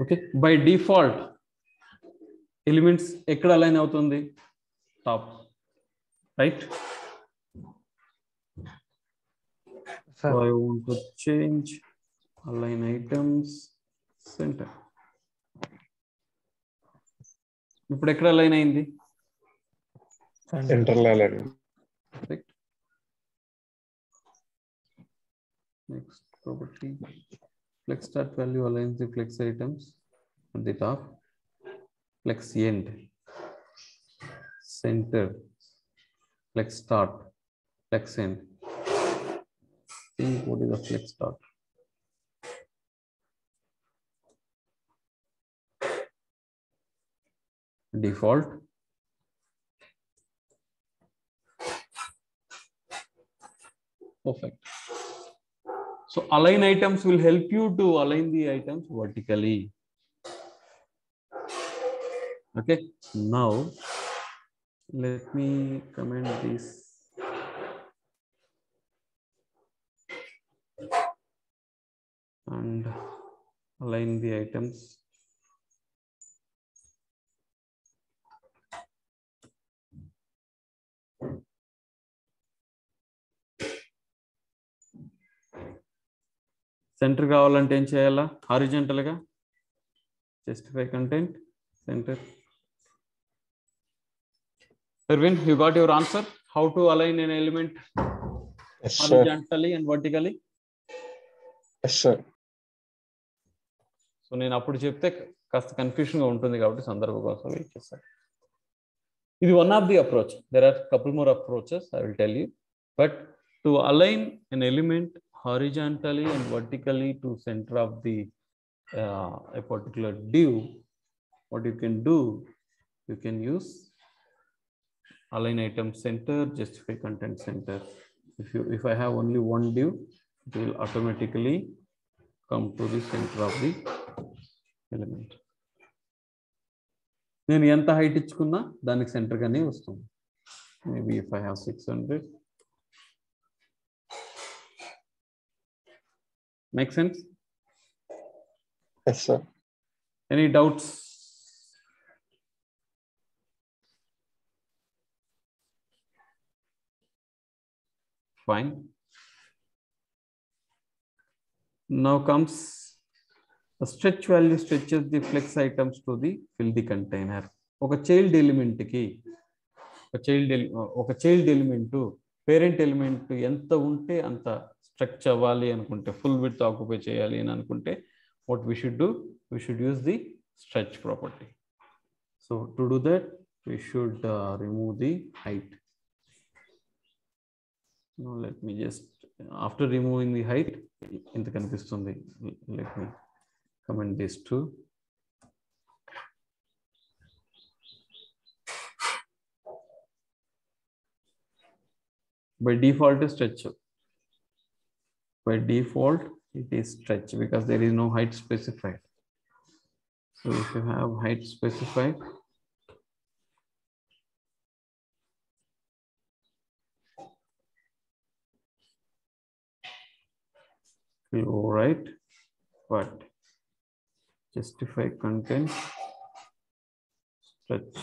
ఓకే, బై డిఫాల్ట్ ఎలిమెంట్స్ ఎక్కడ అలైన్ అవుతుంది? Top, right? So I want to change align items center. ఇప్పుడు ఎక్కడ align అయింది? సెంటర్ లో align. Perfect. Next property, flex start value aligns the flex items at the top. Flex end center, flex start, flex end. What is the flex start? Default. Perfect. So align items will help you to align the items vertically. Okay, now let me comment this. And align the items. Centre కావాలంటే ఏం చేయాలా? Horizontal గా justify content center. Erwin, you got your answer? How to align an element horizontally and vertically? Yes, sir. So నేను అప్పుడు చెప్తే కాస్త confusion గా ఉంటుంది కాబట్టి సందర్భం కోసం వెయిట్ చేస్తాను. ఇది one of the approach. There are couple more approaches, I will tell you. But to align an element horizontally and vertically to center of the a particular div, what you can do, you can use align item center, justify content center. If I have only one div, it will automatically come to the center of the element. నేను ఎంత height ఇచ్చుకున్నా దానికి centre గానే వస్తుంది. Maybe if I have 600. Make sense? Yes, sir. Any doubts? Fine. Now comes the stretch value stretches the flex items to the fill the container. ఒక child element కి ఒక child element parent element ఎంత ఉంటే అంత స్ట్రక్చ్ అవ్వాలి అనుకుంటే, full width occupy చేయాలి అని అనుకుంటే, what we should do, we should use the stretch property. So to do that, we should remove the height. Now let me just, after removing the height, in the kanipistundi, let me comment this too. By default is stretch. By default it is stretch because there is no height specified. So if you have height specified, all right, but justify content stretch.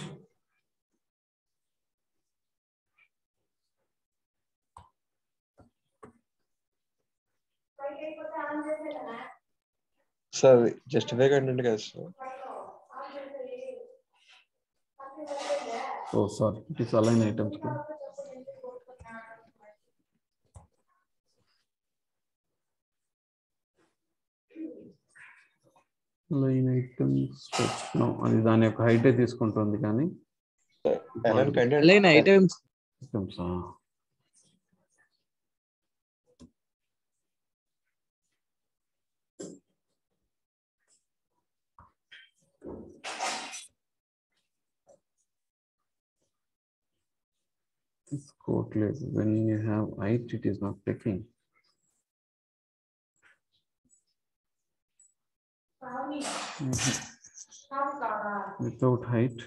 Sir, justify content guys. Oh, sorry, it is align items. Align items stretch. No, అది దాని యొక్క height తీసుకుంటుంది కానీ Align items. It's codeless. When you have height, it is not taking. Without height.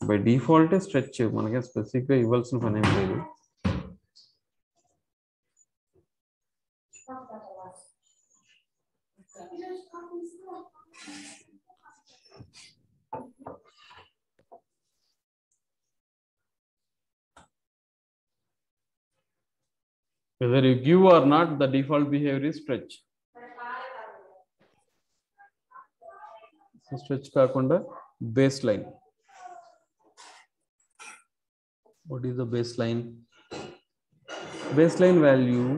By default stretch, మనకి specific గా ఇవ్వాల్సిన పని ఏం లేదు. Whether you give or not, the default behavior is stretch. So stretch kaakunda baseline. What is the baseline? Baseline value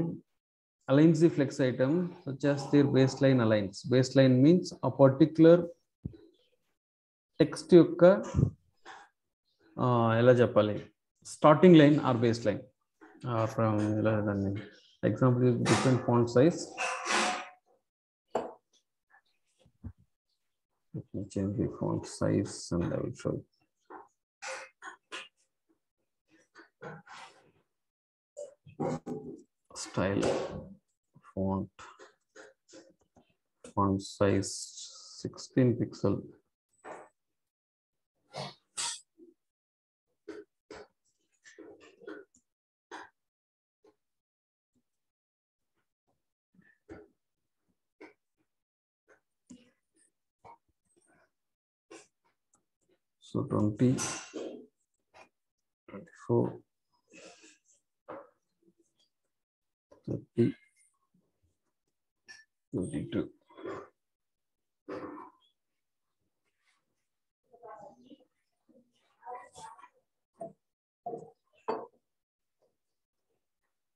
aligns the flex item such as their baseline aligns. Baseline means a particular text yokka ela cheppali starting line or baseline. From example is different font size. Let me change the font size and I will show you. Style, font size 16 pixel. So 20, 24, 30, 32.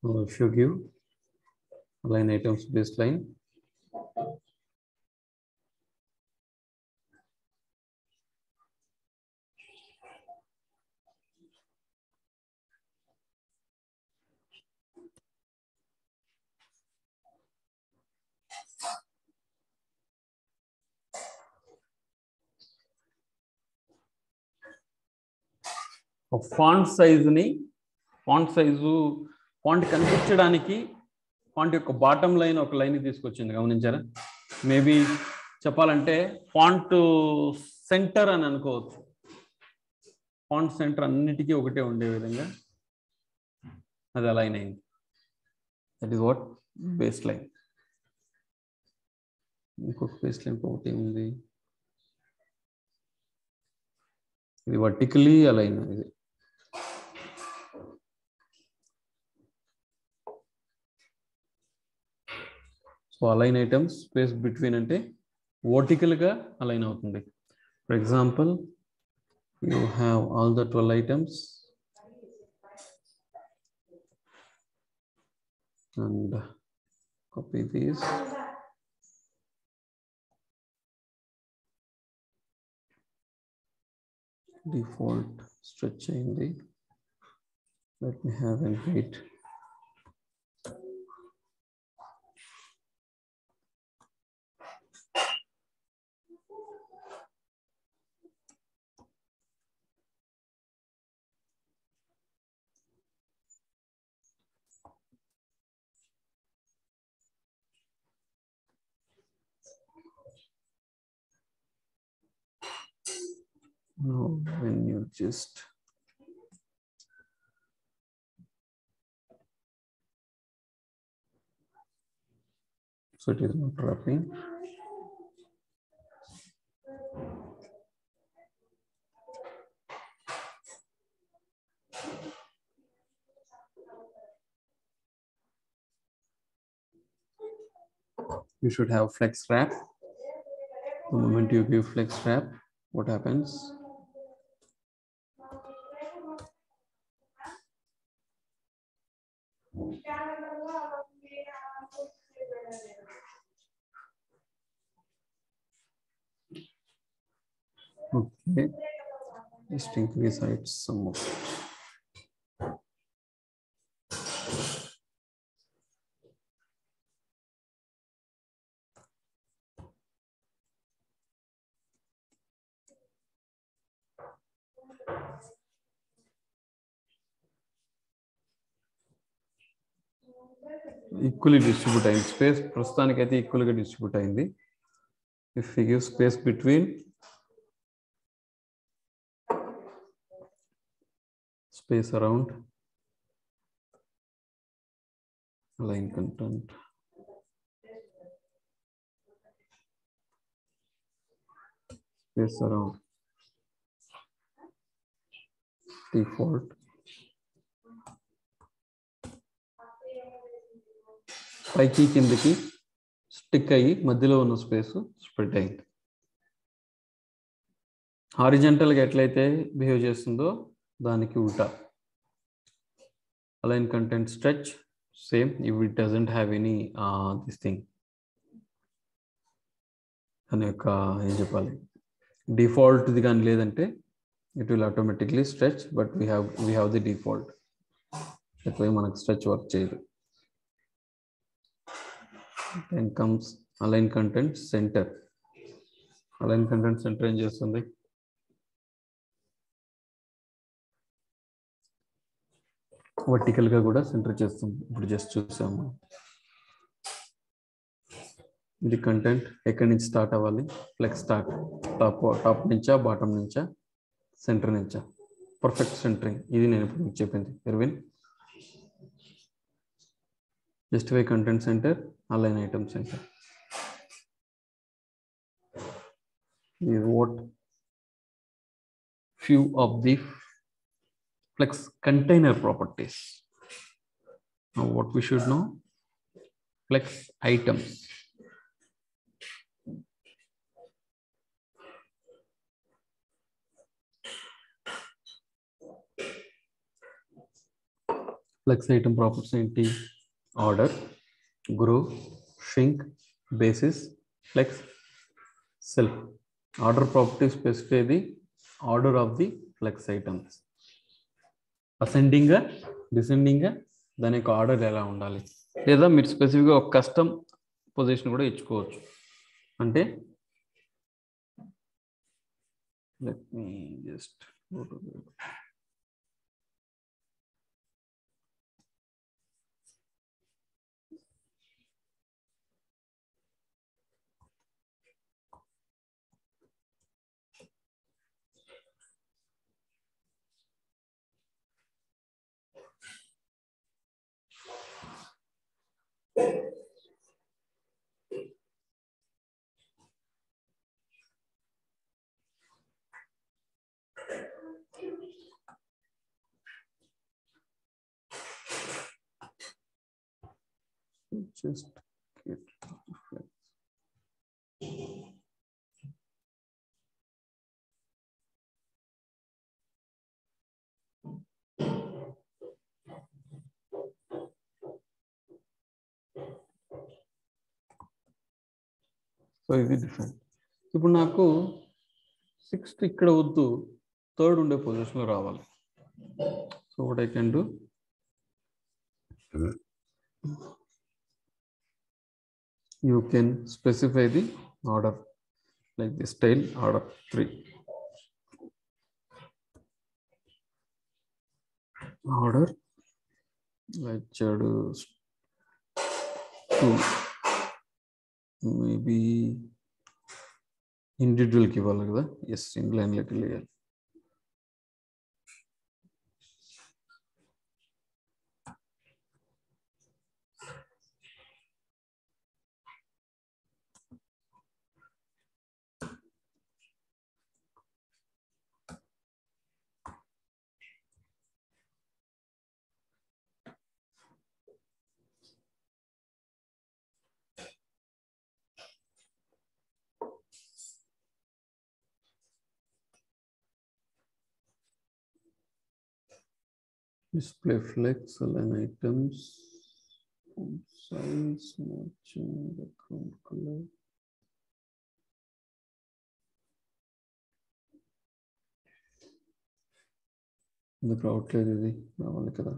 Now if you give align items baseline, font సైజుని font కనిపించడానికి font యొక్క bottom line ఒక line తీసుకొచ్చింది, గమనించారా? Maybe చెప్పాలంటే font centre అని అనుకోవచ్చు. Font centre అన్నిటికీ ఒకటే ఉండే విధంగా అది అలైన్ అయింది. That is what base line. ఇంకొక బేస్ లైన్ ఒకటి ఉంది, ఇది వర్టికలీ అలైన్. ఇది so align items space between అంటే వర్టికల్ గా అలైన్ అవుతుంది. For example you have all the 12 items and copy these. Default stretch అయింది. Let me have a height. Now when you just so it is not wrapping. You should have flex wrap. The moment you give flex wrap, what happens? Okay, just increase height some more. Equally distribute అయింది space, ప్రస్తుతానికి అయితే equal గా distribute అయింది. If you give space between, space around, align content, space around, default, పైకి కిందకి stick అయ్యి మధ్యలో ఉన్న స్పేస్ స్ప్రెడ్ అయింది. హారిజంటల్గా ఎట్లయితే బిహేవ్ చేస్తుందో దానికి ఉల్టా. Align content stretch same, if it doesn't have any this thing అని యొక్క ఏం చెప్పాలి, డిఫాల్ట్ది కానీ లేదంటే it will automatically stretch, but we have the default. ఎక్కువ మనకు స్ట్రెచ్ వర్క్ చేయదు. Then comes align content center. Align content center ఏం చేస్తుంది, వర్టికల్ గా కూడా సెంటర్ చేస్తుంది. ఇప్పుడు జస్ట్ చూసాము. ఇది కంటెంట్ ఎక్కడి నుంచి స్టార్ట్ అవ్వాలి, ఫ్లెక్స్ స్టార్ట్, టాప్ నుంచా బాటమ్ నుంచా సెంటర్ నుంచా, పర్ఫెక్ట్ సెంటరింగ్. ఇది నేను ఇప్పుడు మీకు చెప్పింది Erwin. Justify content centre, align item centre. is what few of the Flex container properties. Now what we should know, Flex items. Flex item properties ఏంటి, order, grow, shrink, basis, flex, self. Order property specify the order of the flex items. Ascending, descending, దాని యొక్క order ఎలా ఉండాలి, లేదా మీరు స్పెసిఫిక్గా ఒక custom position కూడా ఇచ్చుకోవచ్చు. అంటే let me just go to just get flex. So ఇది డిఫరెంట్. ఇప్పుడు నాకు 6th ఇక్కడ వద్దు, 3rd ఉండే పొజిషన్లో రావాలి. So what I can do, you can specify the order like this, style order 3, order like 2, maybe individual కి ఇవ్వాలి కదా, ఎస్ ఇన్లైన్ లెక్క వేయాలి. Display flex, align items, font size, matching background color. ఎందుకు రావట్లేదు, ఇది రావాలి కదా.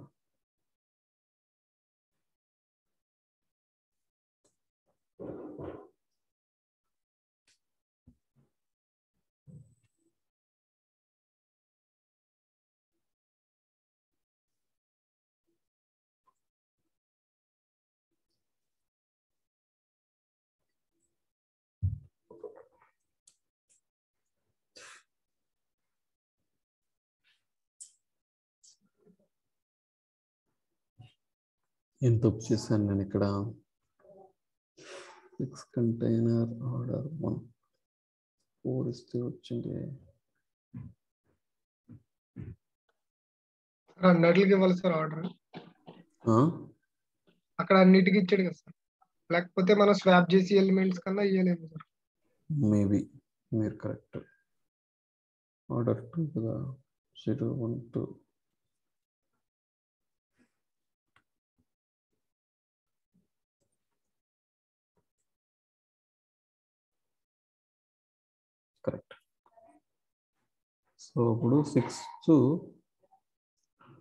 ఎంత వచ్చేసాను నేను ఇక్కడ 6 కంటైనర్ ఆర్డర్ 1 4 ఇస్తే వచ్చింది. అన్నిటికి ఇవ్వాలి సార్ ఆర్డర్, అక్కడ అన్నిటికి ఇచ్చాడు కదా సార్. లేకపోతే మనం స్వాప్ చేసి ఎలిమెంట్స్ కన్నా ఇవ్వలేము సార్. మేబీ మీరు కరెక్ట్. ఆర్డర్ 2 కదా 0 1 2. కరెక్ట్. సో ఇప్పుడు 6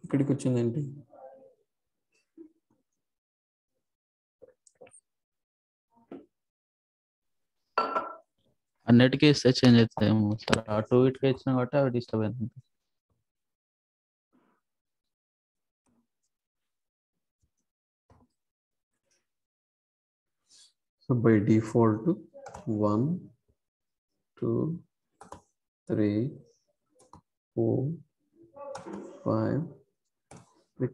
ఇక్కడికి వచ్చిందేంటి? అన్నిటికీ ఇస్తే చేంజ్ అవుతాయేమో సార్. ఆ 2 ఇటుకే ఇచ్చినా కాబట్టి అవి డిస్టర్బ్ అయింది. So by default 1 2 3 4 5 6.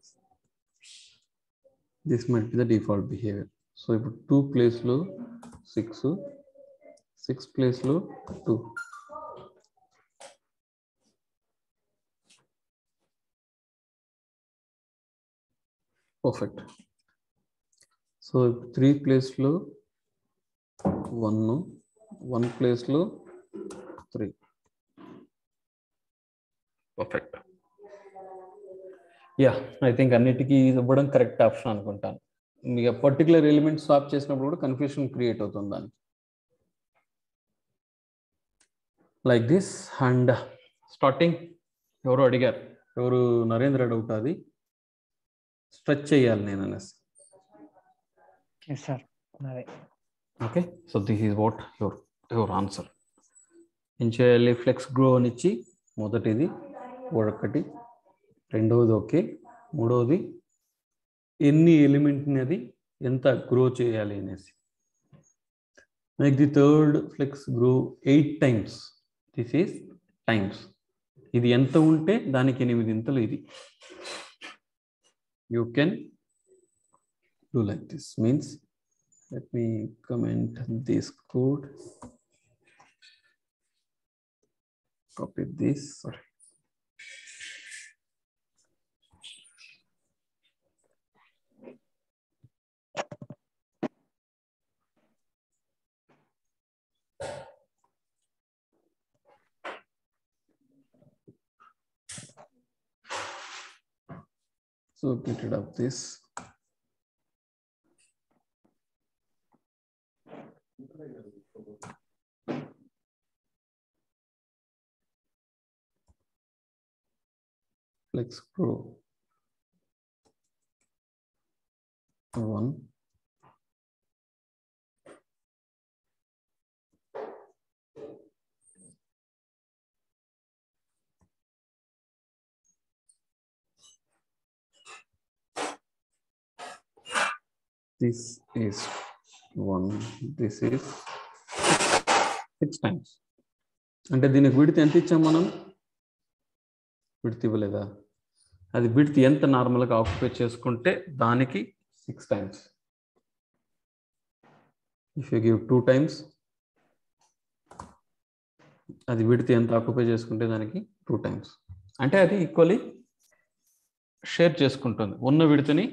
This might be the default behavior. So ఇప్పుడు 2 ప్లేస్ లో 6, 6 ప్లేస్ లో 2. పర్ఫెక్ట్. సో 3 ప్లేస్ లో 1, 1 ప్లేస్ లో 3. పర్ఫెక్ట్. యా, ఐ థింక్ అన్నిటికీ ఇవ్వడం కరెక్ట్ ఆప్షన్ అనుకుంటాను. మీకు పర్టికులర్ ఎలిమెంట్ స్వాప్ చేసినప్పుడు కూడా కన్ఫ్యూషన్ క్రియేట్ అవుతుంది దానికి. Like this. అండ్ స్టార్టింగ్ ఎవరు అడిగారు, ఎవరు నరేంద్ర డౌట్, అది స్ట్రెచ్ చేయాలి నేను అనేసి. Okay, so this is what your answer. ఏం చేయాలి? ఫ్లెక్స్ గ్రో అని ఇచ్చి మొదటిది ఒకటి, రెండవది ఓకే, మూడవది ఎన్ని ఎలిమెంట్ని అది ఎంత గ్రో చేయాలి అనేసి. Make the third flex grow 8 times. This is times. ఇది ఎంత ఉంటే దానికి 8 ఇంతలు ఇది. You can do like this. Means let me comment this కోడ్, copy this, sorry. So get rid of this. Flex Pro 1. This is 1. This is 6 times. అంటే దీనికి width ఎంత ఇచ్చాం మనం? విడ్త్ ఇవ్వలేదా? అది విడ్త్ ఎంత నార్మల్గా ఆక్యుపై చేసుకుంటే దానికి 6 times. If you give 2 times, అది విడ్త్ ఎంత ఆక్యుపై చేసుకుంటే దానికి 2 times. అంటే అది ఈక్వల్లీ షేర్ చేసుకుంటుంది. ఉన్న విడ్త్ని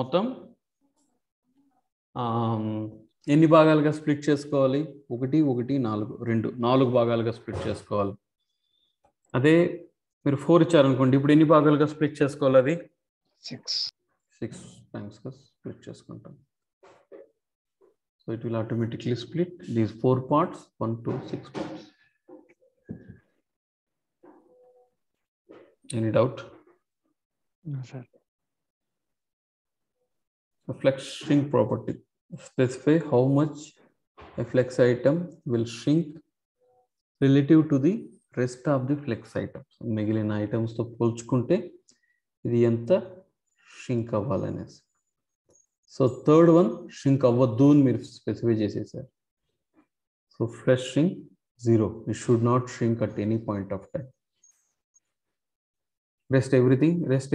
మొత్తం ఎన్ని భాగాలుగా స్ప్లిట్ చేసుకోవాలి? 1 1 4 4 భాగాలుగా స్ప్లిట్ చేసుకోవాలి. అదే మీరు 4 ఇచ్చారనుకోండి, ఇప్పుడు ఎన్ని భాగాలుగా స్ప్లిట్ చేసుకోవాలి? అది 6 టైమ్స్గా స్ప్లిట్ చేసుకుంటాం. So it will automatically split these 4 parts 1 to 6 parts. Any doubt? No, sir. A flex shrink property. Specify how much a flex item will shrink relative to the rest of the flex items. మిగిలిన items తో పోల్చుకుంటే ఇది ఎంత shrink అవ్వాలనేసి. So third one shrink అవ్వద్దు అని మీరు specify చేసేసారు. So flex shrink 0. It should not shrink at any point of time. Rest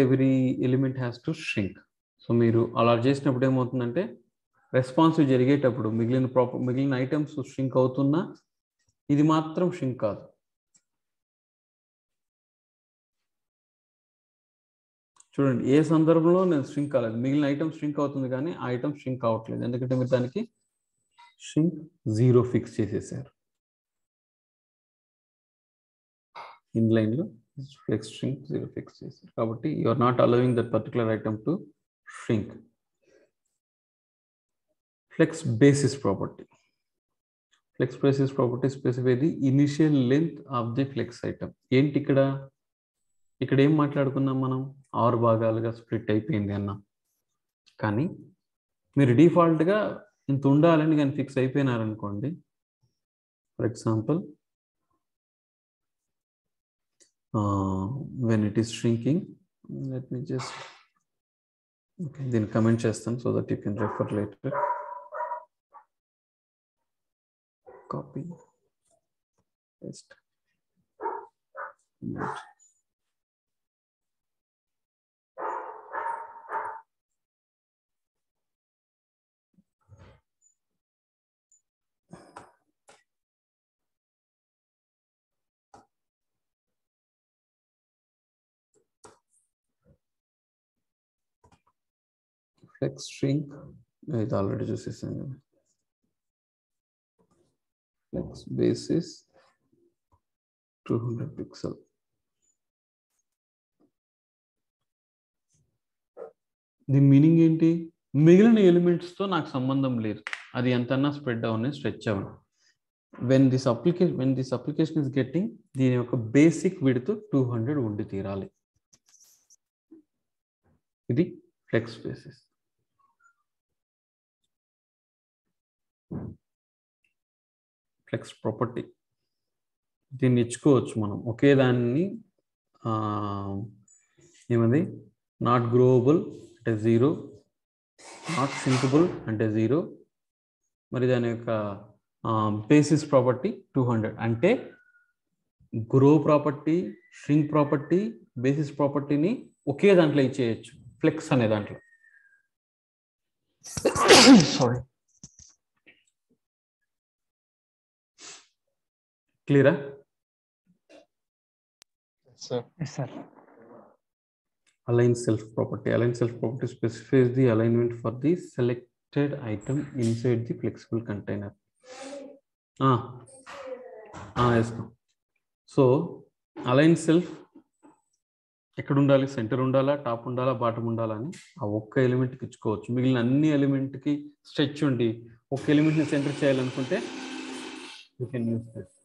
every element has to shrink. So మీరు అలా చేసినప్పుడు ఏమవుతుందంటే రెస్పాన్సివ్ జరిగేటప్పుడు మిగిలిన ఐటమ్స్ ష్రింక్ అవుతున్నా ఇది మాత్రం ష్రింక్ కాదు. చూడండి, ఏ సందర్భంలో నేను ష్రింక్ కాలేదు, మిగిలిన ఐటమ్ ష్రింక్ అవుతుంది కానీ ఆ ఐటమ్ ష్రింక్ అవ్వట్లేదు. ఎందుకంటే మీరు దానికి ష్రింక్ 0 ఫిక్స్ చేసేసారు. ఇన్లైన్లో ఫ్లెక్స్ ష్రింక్ 0 ఫిక్స్ చేశారు కాబట్టి you are not allowing that particular item to shrink. Flex basis property. Flex basis property specify the initial length of the flex item. ఏంటి ఇక్కడ ఏం మాట్లాడుకున్నాం మనం? 6 భాగాలుగా స్ప్లిట్ అయిపోయింది అన్నాం. కానీ మీరు డిఫాల్ట్గా ఇంత ఉండాలని కానీ ఫిక్స్ అయిపోయినారనుకోండి, for example when it is shrinking, let me just దీన్ని కమెంట్ చేస్తాను so that you can refer later. Copy, paste. Flex shrink, ఇది ఆల్రెడీ చూసేసాను. Flex basis 200 pixel. దీని మీనింగ్ ఏంటి? మిగిలిన ఎలిమెంట్స్తో నాకు సంబంధం లేదు, అది ఎంతన్నా స్ప్రెడ్ అవ్వని స్ట్రెచ్ అవ్వను. when this application is getting, దీని యొక్క బేసిక్ విడ్త్ 200 ఉండి తీరాలి. ఇది ఫ్లెక్స్ బేసిస్. ఫ్లెక్స్ ప్రాపర్టీ దీన్ని ఇచ్చుకోవచ్చు మనం. ఒకే దాన్ని ఏమది, నాట్ గ్రోవబుల్ అంటే 0, నాట్ సింకబుల్ అంటే 0, మరి దాని యొక్క బేసిస్ ప్రాపర్టీ 200 అంటే grow property, shrink property, basis ప్రాపర్టీని ఒకే దాంట్లో ఇచ్చేయచ్చు ఫ్లెక్స్ అనే దాంట్లో. సారీ, క్లియరా? Sir Align self property. Align self property specifies the alignment for the selected item inside the flexible container. Yes. So align self ఎక్కడ ఉండాలి? సెంటర్ ఉండాలా, టాప్ ఉండాలా, బాటమ్ ఉండాలా అని ఆ ఒక్క ఎలిమెంట్కి ఇచ్చుకోవచ్చు. మిగిలిన అన్ని ఎలిమెంట్కి స్ట్రెచ్ ఉండి ఒక ఎలిమెంట్ని సెంటర్ చేయాలనుకుంటే యూ కెన్ యూస్ దిస్.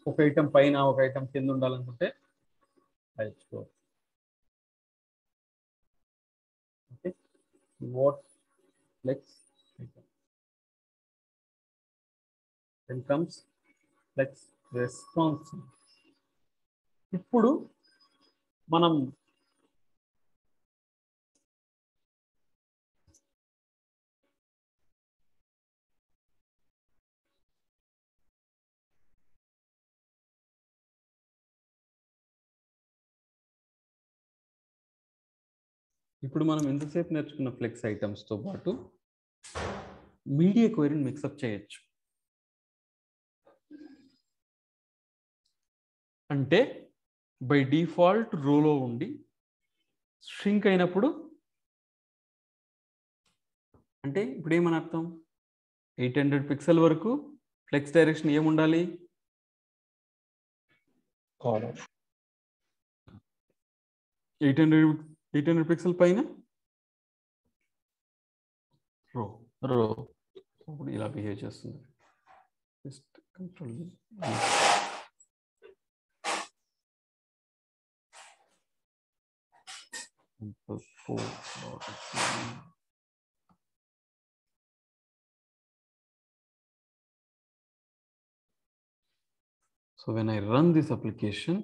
ఒక ఐటమ్ పైన ఒక ఐటమ్ కింద ఉండాలనుకుంటే అది ఇచ్చుకోవచ్చు. Okay, what flex then comes flex response. ఇప్పుడు మనం ఎంతసేపు నేర్చుకున్న ఫ్లెక్స్ ఐటమ్స్తో పాటు మీడియా క్వైరీని మిక్సప్ చేయొచ్చు. అంటే బై డిఫాల్ట్ రోలో ఉండి ష్రింక్ అయినప్పుడు, అంటే ఇప్పుడు ఏమని అర్థం, 800 పిక్సెల్ వరకు ఫ్లెక్స్ డైరెక్షన్ ఏముండాలి? 800 పిక్సెల్ పైన రో ఇప్పుడు ఇలా బిహేవ్ చేస్తుంది. Just control So when I run this application,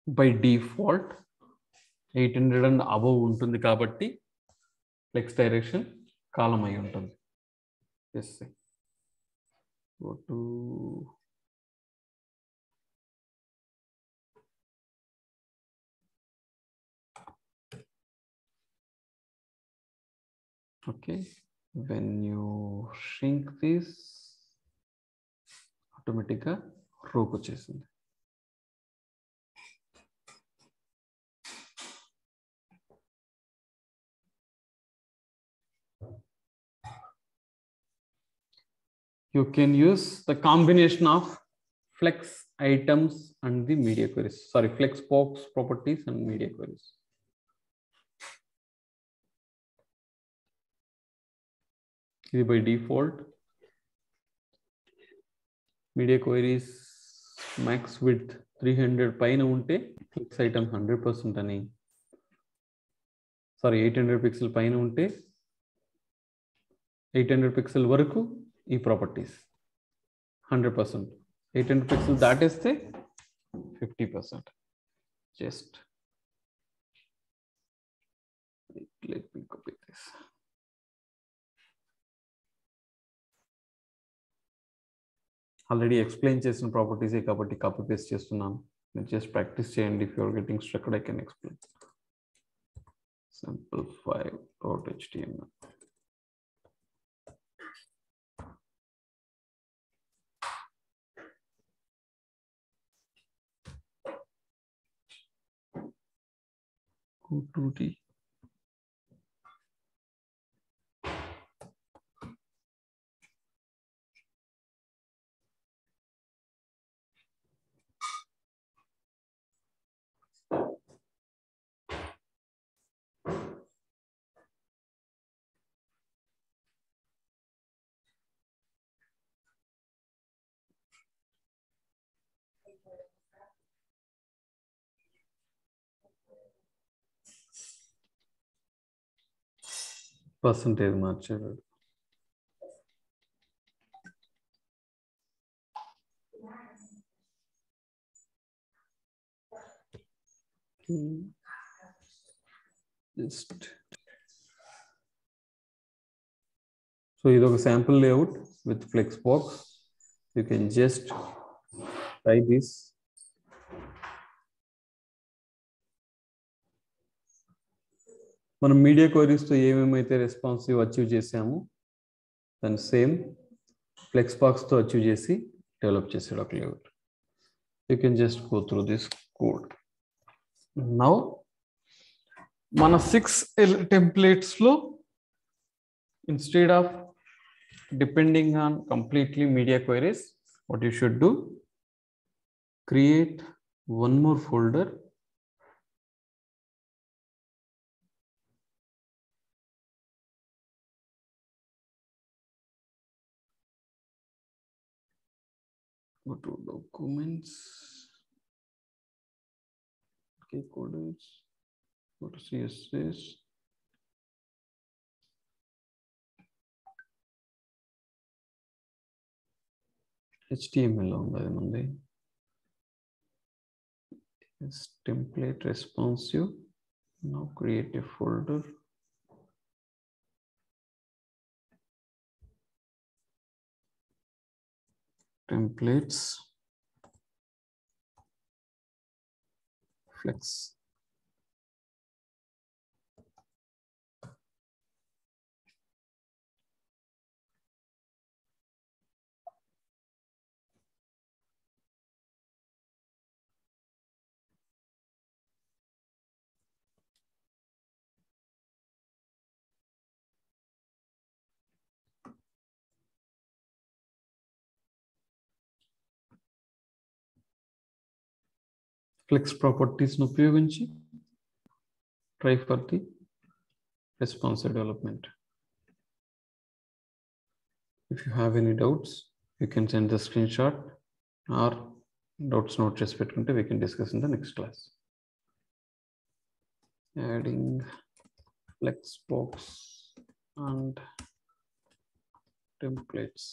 by default 800 and above ఉంటుంది కాబట్టి ఫ్లెక్స్ డైరెక్షన్ కాలం అయి ఉంటుంది. Go to Okay, when you shrink this, automatically row వచ్చేసింది. You can use the combination of flex items and the media queries. Sorry, flex box properties and media queries. By default, media queries max width 300 పైన ఉంటే flex item 100% అని, sorry 800 pixel పైన ఉంటే 800 pixel వరకు ఈ properties 100%, 800 pixel దాటేస్తే 50%. Just let me copy this. Already explain చేసిన ప్రాపర్టీసే కాబట్టి కాపీ పేస్ట్ చేస్తున్నాను. మీరు జస్ట్ ప్రాక్టీస్ చేయండి. If you're getting struck I can explain. sample5.html. Go to the percentage మార్చారు. Just so ఇది ఒక sample layout with Flexbox. You can just try this. మనం మీడియా క్వరీస్ తో ఏమేమైతే రెస్పాన్సివ్ అచీవ్ చేసామో దాన్ని సేమ్ ఫ్లెక్స్బాక్స్ తో అచీవ్ చేసి డెవలప్ చేసాడు ఒక layout. You can just go through this code. Now మన 6 టెంప్లేట్స్ లో instead of depending on completely media queries, what you should do, create one more folder go to documents, okay, codes, go to CSS, HTML ఉంది అది ఉంది. It's template responsive. Now create a folder. Templates, Flex. Flex properties ను ఉపయోగించి try for the responsive development. If you have any doubts, you can send the screenshot or doubts note చేసి పెట్టుకుంటే we can discuss in the next class. Adding Flexbox and templates.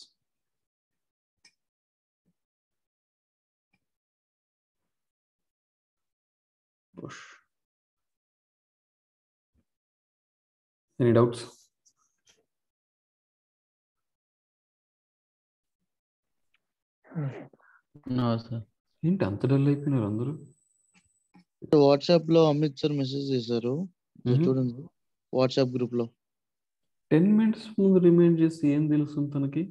Push. Any doubts? No, sir. ఏంటి అంత dull అయిపోయినారు అందరూ? WhatsApp లో Amit sir message చేశారు, చూడండి WhatsApp group లో. 10 minutes ముందు రిమైండ్ చేసి ఏం తెలుస్తుంది తనకి?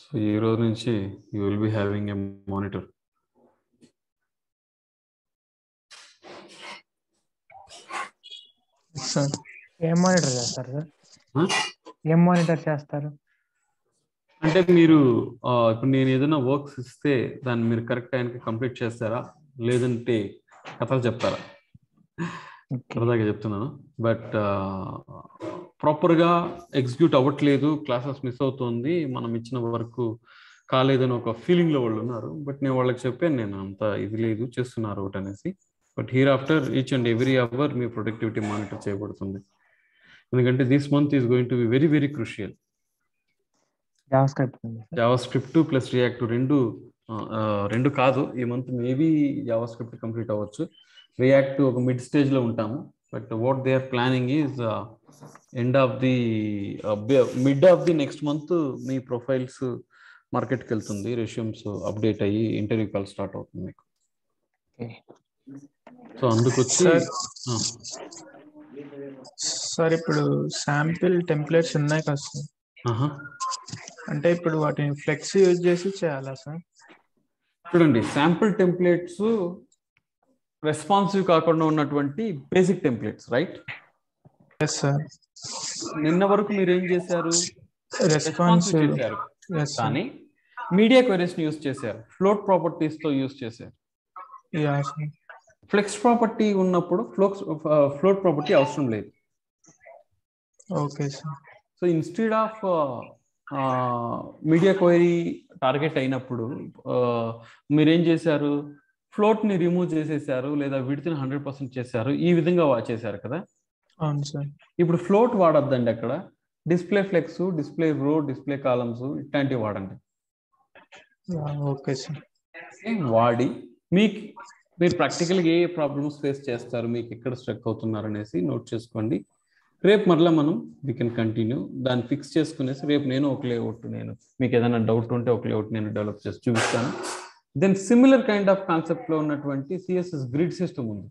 సో ఈ రోజు నుంచి you will be having a monitor. ఏం మానిటర్ చేస్తారు సార్? ఏం మానిటర్ చేస్తారు అంటే మీరు ఇప్పుడు నేను ఏదైనా వర్క్స్ ఇస్తే దాన్ని మీరు కరెక్ట్ టైంకి కంప్లీట్ చేస్తారా, లేదంటే కథలు చెప్తారా? సరదాగా చెప్తున్నాను. బట్ ప్రాపర్గా ఎగ్జిక్యూట్ అవ్వట్లేదు, క్లాసెస్ మిస్ అవుతుంది, మనం ఇచ్చిన వర్క్ కాలేదని ఒక ఫీలింగ్లో వాళ్ళు ఉన్నారు. బట్ నేను వాళ్ళకి చెప్పాను, నేను అంత ఇది లేదు, చేస్తున్నారు ఒకటి అనేసి. But here after each and every hour మీ ప్రొడక్టివిటీ మానిటర్ చేయబడుతుంది. ఎందుకంటే this month is going to be very very crucial. JavaScript plus React రెండు కాదు, ఈ month maybe JavaScript complete అవ్వచ్చు, రియాక్ట్ ఒక మిడ్ స్టేజ్లో ఉంటాము. But what they are planning is mid of the next month మీ profiles మార్కెట్కి వెళ్తుంది, రెస్యూమ్స్ అప్డేట్ అయ్యి ఇంటర్వ్యూ కాల్ స్టార్ట్ అవుతుంది మీకు. సో అందుకు సార్ ఇప్పుడు శాంపిల్ టెంప్లెట్స్ ఉన్నాయి కదా సార్, అంటే ఇప్పుడు వాటిని ఫ్లెక్స్ యూజ్ చేసి చేయాలా సార్? చూడండి, శాంపిల్ టెంప్లెట్స్ రెస్పాన్సివ్ కాకుండా ఉన్నటువంటి basic templates, right? Yes sir. నిన్న వరకు మీరు ఏం చేశారు? రెస్పాన్సివ్ చేశారు, కానీ మీడియా క్వెరీస్ యూజ్ చేశారు, ఫ్లోట్ ప్రాపర్టీస్ తో యూజ్ చేశారు. ఫ్లెక్స్ ప్రాపర్టీ ఉన్నప్పుడు ఫ్లోట్ ప్రాపర్టీ అవసరం లేదు. Okay sir. So instead of media query target అయినప్పుడు మీరేం చేశారు? ఫ్లోట్ ని రిమూవ్ చేసేసారు, లేదా విడ్త్ ని 100% చేశారు, ఈ విధంగా చేశారు కదా. అవును సార్. ఇప్పుడు ఫ్లోట్ వాడొద్దండి, అక్కడ డిస్ప్లే ఫ్లెక్స్, డిస్ప్లే రో, డిస్ప్లే కాలమ్స్ ఇట్లాంటివి వాడండి. Okay sir. వాడి మీరు ప్రాక్టికల్గా ఏ ప్రాబ్లమ్స్ ఫేస్ చేస్తారు, మీకు ఎక్కడ స్ట్రక్ అవుతున్నారు అనేసి నోట్ చేసుకోండి. రేపు మరలా మనం వీ కెన్ కంటిన్యూ దాన్ని ఫిక్స్ చేసుకునేసి రేపు నేను ఒక లేఅవుట్, నేను మీకు ఏదైనా డౌట్ ఉంటే ఒక లేఅవుట్ నేను డెవలప్ చేసి చూపిస్తాను. Then similar kind of concept లో ఉన్నటువంటి సిఎస్ఎస్ గ్రిడ్ సిస్టమ్ ఉంది.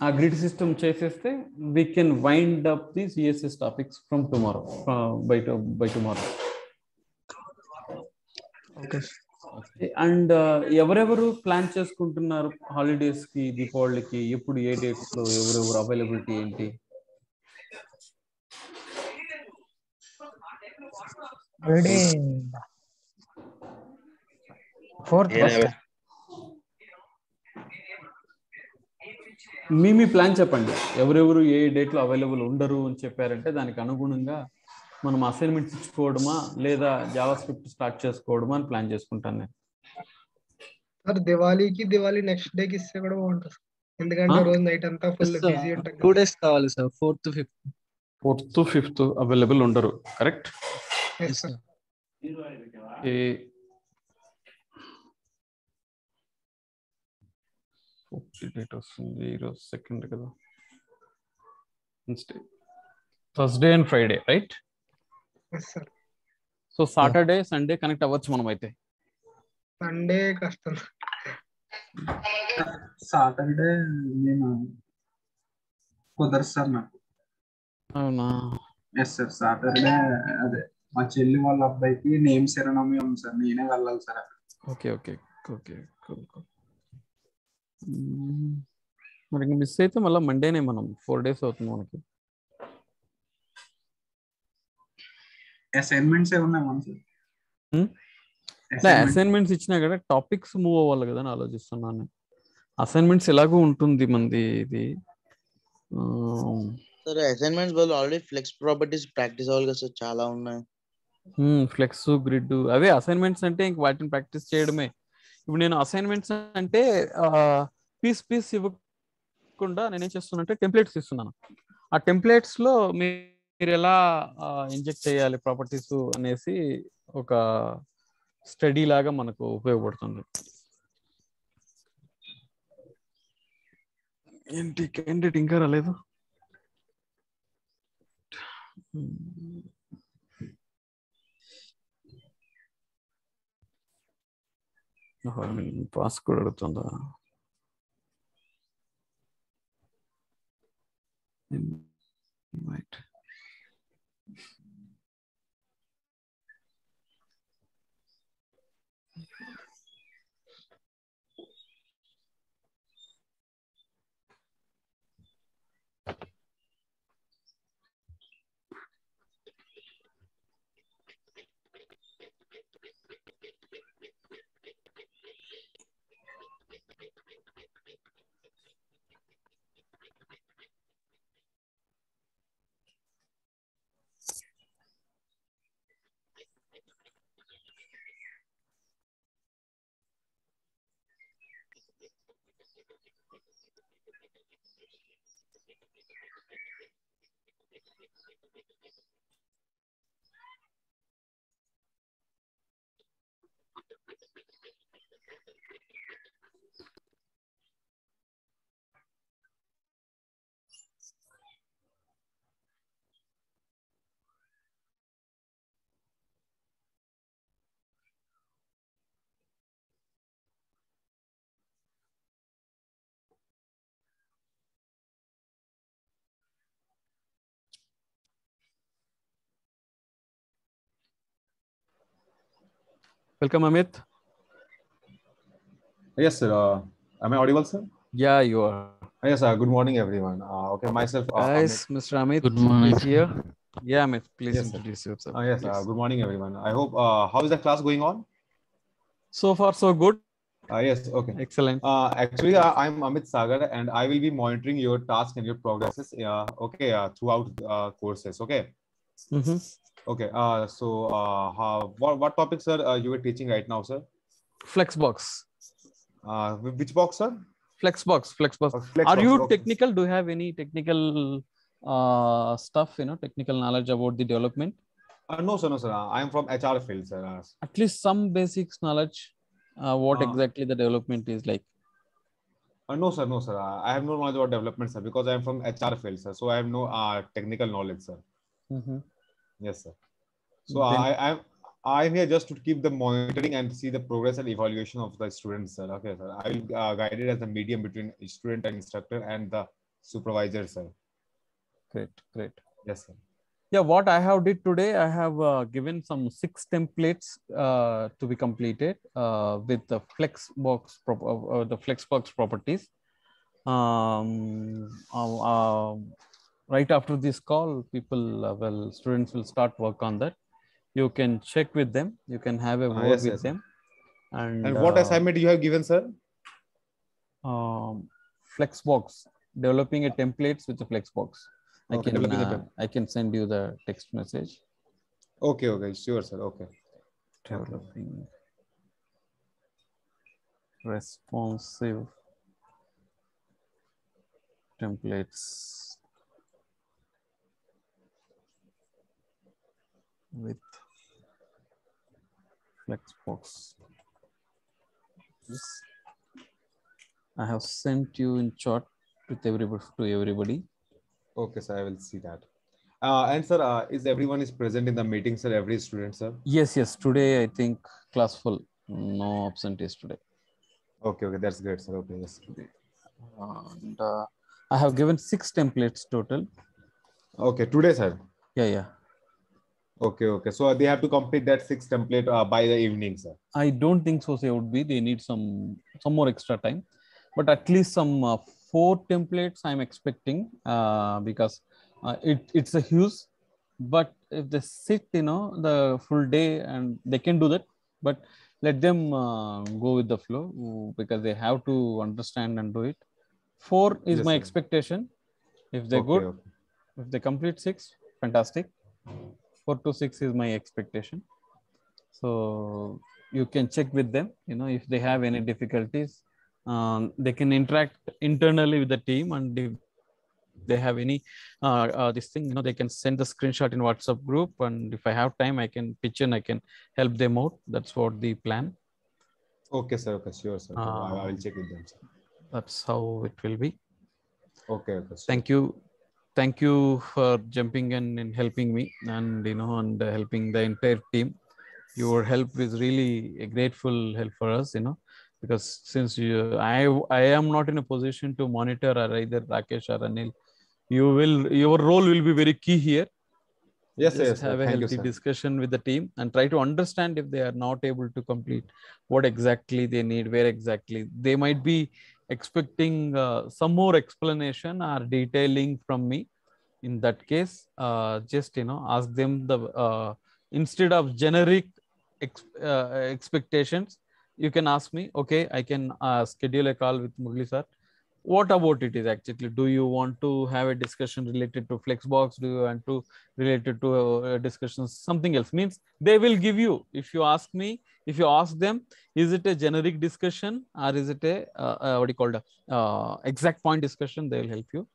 ఆ గ్రిడ్ సిస్టమ్ చేసేస్తే we can wind up the CSS topics from tomorrow, by tomorrow. And ఎవరెవరు ప్లాన్ చేసుకుంటున్నారు హాలిడేస్ కి, దీపావళికి, ఎప్పుడు ఏ డేట్స్ లో ఎవరెవరు అవైలబిలిటీ ఏంటి? మీ ప్లాన్ చెప్పండి. ఎవరెవరు ఏ డేట్ లో అవైలబుల్ ఉండరు అని చెప్పారంటే దానికి అనుగుణంగా మనం అసైన్మెంట్స్ ఇచ్చుకోవడమా లేదా జావా స్క్రిప్ట్ స్టార్ట్ చేసుకోవడమా అని ప్లాన్ చేసుకుంటాను నేను. సార్ దివాళీ నెక్స్ట్ డే కి ఇస్తే కూడా బాగుంటుంది, ఎందుకంటే రోజు నైట్ అంతా ఫుల్ బిజీ ఉంటాం. 2 days కావాలి సార్, 4th, 5th అవైలబుల్ ఉండరు, కరెక్ట్? డేట్ వస్తుంది ఈరోజు 2nd కదా, Thursday and Friday, right? So Saturday Sunday connect అవ్వచ్చు మనం. అయితే సండే కష్టం. సాటర్డే నేను కుదరదు సార్ నాకు. అవునా? ఎస్ సార్, సాటర్డే అదే మా చెల్లి వాళ్ళ అబ్బాయికి నేమ్ సెరమనీ ఉంది సార్, నేనే వెళ్ళాలి సార్. Okay okay okay. మరి ఇంక మిస్ అయితే మళ్ళీ మండేనే, మనం 4 days అవుతుంది మనకి. అసైన్మెంట్స్ ఏమన్నా సార్? అసైన్మెంట్స్ ఇచ్చినా కదా టాపిక్స్ మూవ్ అవ్వాలి కదా అని ఆలోచిస్తున్నాను. అసైన్మెంట్స్ ఎలాగో ఉంటుంది మంది ఇది. సరే అసైన్మెంట్స్ బదులు ఆల్రెడీ ఫ్లెక్స్ ప్రాపర్టీస్ ప్రాక్టీస్ అవ్వాలి కదా సార్, చాలా ఉన్నాయి. ఫ్లెక్స్, గ్రిడ్, అవే అసైన్మెంట్స్ అంటే ఇంక వాటిని ప్రాక్టీస్ చేయడమే. ఇప్పుడు నేను అసైన్మెంట్స్ అంటే పీస్ ఇవ్వకుండా నేనేం చేస్తున్నా టెంప్లెట్స్ ఇస్తున్నాను. ఆ టెంప్లెట్స్ లో మీరు ఎలా ఇంజెక్ట్ చేయాలి ప్రాపర్టీస్ అనేసి ఒక స్టడీ లాగా మనకు ఉపయోగపడుతుంది. ఏంటి క్యాండిడేట్ ఇంకా రాలేదు? పాస్ కూడా అడుగుతుందా? Right. Welcome, Amit. Yes, sir. Am I audible, sir? Yeah, you are. Yes, sir. Good morning, everyone. Okay, myself. Guys, Amit. Mr. Amit. Good morning. Is Here. Yeah, Amit. Please yes, introduce yourself. Yes, good morning, everyone. I hope. How is the class going on? So far, so good. Yes. Okay. Excellent. Actually, I'm Amit Sagar, and I will be monitoring your tasks and your progresses. Okay. Throughout courses. Okay. Mm-hmm. Okay. So, what topics, sir, you were teaching right now, sir? Flexbox. Which box, sir? Flexbox. Flexbox. Are you technical? Do you have any technical stuff? Technical knowledge about the development? No, sir. No, sir. I am from HR field, sir. At least some basics knowledge. What exactly the development is like? No, sir. No, sir. I have no knowledge about development, sir, because I am from HR field, sir. So I have no technical knowledge, sir. Mm-hmm. Yes, sir. So I'm here just to keep the monitoring and see the progress and evaluation of the students, sir. Okay, sir. I will guide it as a medium between student and instructor and the supervisor, sir. Great. Yes, sir. Yeah, what I have did today, I have given some 6 templates to be completed with the Flexbox properties. Right after this call, students will start work on that. You can check with them. You can have a word with them. And what assignment you have given, sir? Flexbox, developing a templates with the Flexbox. I can send you the text message. Okay, sure, sir. Okay. Developing responsive templates with Flexbox. Yes. I have sent you in chat with everybody. Okay, sir. I will see that. And sir, is everyone is present in the meeting, sir? Every student, sir? Yes. Today, I think class full. No absentees today. Okay. That's great, sir. Okay, yes. And I have given 6 templates total. Okay, today, sir. Yeah. Okay. So they have to complete that 6 template by the evening, sir. I don't think so. They need some more extra time, but at least some 4 templates I'm expecting because it's a huge. But if they sit, the full day, and they can do that, but let them go with the flow because they have to understand and do it. 4 is Yes, my sir. expectation. If they're Okay, good, if they complete 6, fantastic. 4 to 6 is my expectation. So you can check with them, if they have any difficulties, they can interact internally with the team, and if they have any this thing, they can send the screenshot in WhatsApp group, and if I have time, I can pitch in, I can help them out. That's what the plan. Okay, sir. Okay, sure, sir. I will check with them, sir. That's how it will be. Okay. Sure. Thank you for jumping in and helping me, and and helping the entire team. Your help is really a grateful help for us, because since I am not in a position to monitor or either Rakesh or Anil, your role will be very key here. Yes, Just yes, have a healthy discussion with the team and try to understand if they are not able to complete, what exactly they need, where exactly they might be expecting some more explanation or detailing from me. In that case, just ask them instead of generic expectations, you can ask me, okay, I can schedule a call with Murli sir. What about it is actually, do you want to have a discussion related to Flexbox? Do you want to related to discussions something else? Means they will give you, if you ask them, is it a generic discussion or is it a what do you call exact point discussion? They will help you.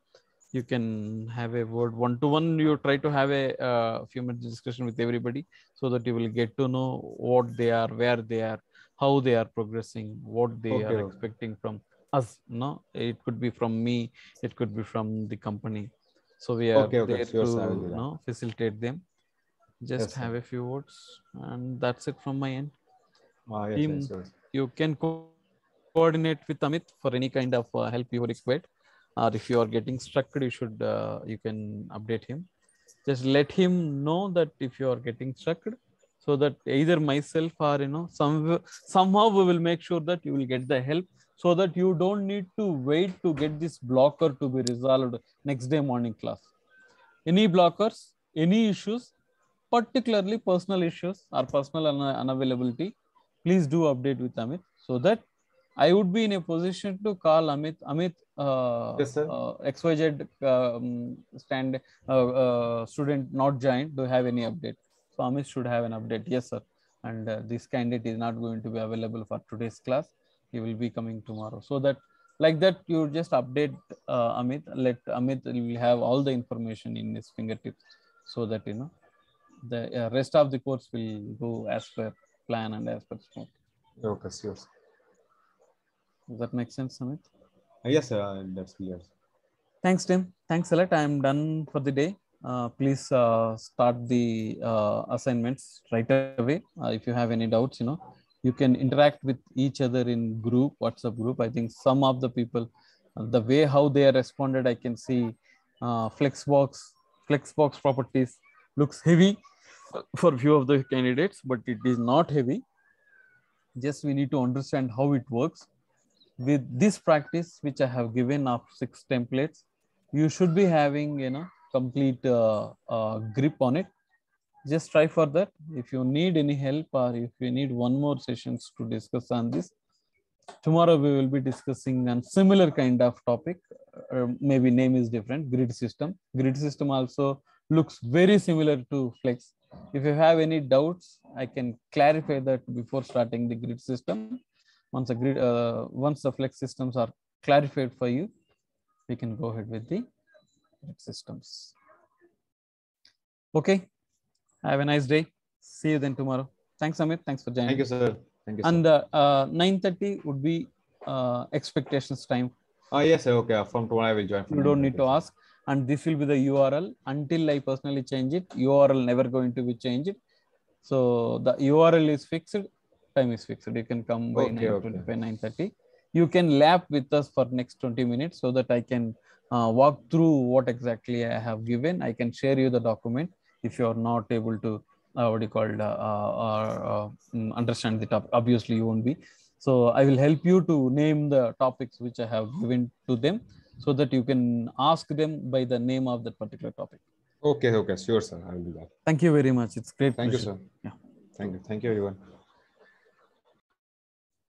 You can have a word one-to-one. You try to have a few minutes discussion with everybody so that you will get to know what they are, where they are, how they are progressing, what they are expecting from us. No, it could be from me, it could be from the company. So we are there to facilitate them. Just have a few words, and that's it from my end. Team, you can coordinate with Amit for any kind of help you require. Or if you are getting stuck, you can update him. Just let him know that if you are getting stuck, so that either myself or somehow we will make sure that you will get the help, so that you don't need to wait to get this blocker to be resolved next day morning class. Any blockers, any issues, particularly personal issues or personal unavailability, please do update with Amit, so that I would be in a position to call Amit. Yes, sir. XYZ student not joined. Do you have any update? So Amit should have an update. Yes, sir. And this candidate is not going to be available for today's class. He will be coming tomorrow. So that, like that, you just update Amit. Let Amit will have all the information in his fingertips, so that the rest of the course will go as per plan and as per scope. Okay, sure. Does that make sense, Amit? Yes, sir. That's clear. Thanks, Tim. Thanks a lot. I am done for the day. Please start the assignments right away. If you have any doubts, you can interact with each other in group, WhatsApp group. I think some of the people, the way how they are responded, I can see Flexbox properties looks heavy for few of the candidates, but it is not heavy. Just we need to understand how it works. With this practice, which I have given of 6 templates, you should be having complete grip on it. Just try for that. If you need any help, or if you need one more sessions to discuss on this, tomorrow we will be discussing on similar kind of topic. Maybe name is different. Grid system. Grid system also looks very similar to Flex. If you have any doubts, I can clarify that before starting the grid system. Once the Flex systems are clarified for you, we can go ahead with the grid systems. Okay. Have a nice day. See you then tomorrow. Thanks, Amit. Thanks for joining. Thank you, sir. Thank you, sir. And 9:30 would be expectations time. Yes, sir. Okay. From tomorrow I will join. You don't need to ask. And this will be the URL. Until I personally change it, URL never going to be changed. So the URL is fixed. Time is fixed. You can come by 9:25, 9:30. You can lap with us for next 20 minutes so that I can walk through what exactly I have given. I can share you the document if you are not able to understand the topic. Obviously you won't be. So I will help you to name the topics which I have given to them, so that you can ask them by the name of that particular topic. Okay, sure, sir. I will do that. Thank you very much. It's great. Thank pleasure. you, sir. Yeah. Thank you, everyone.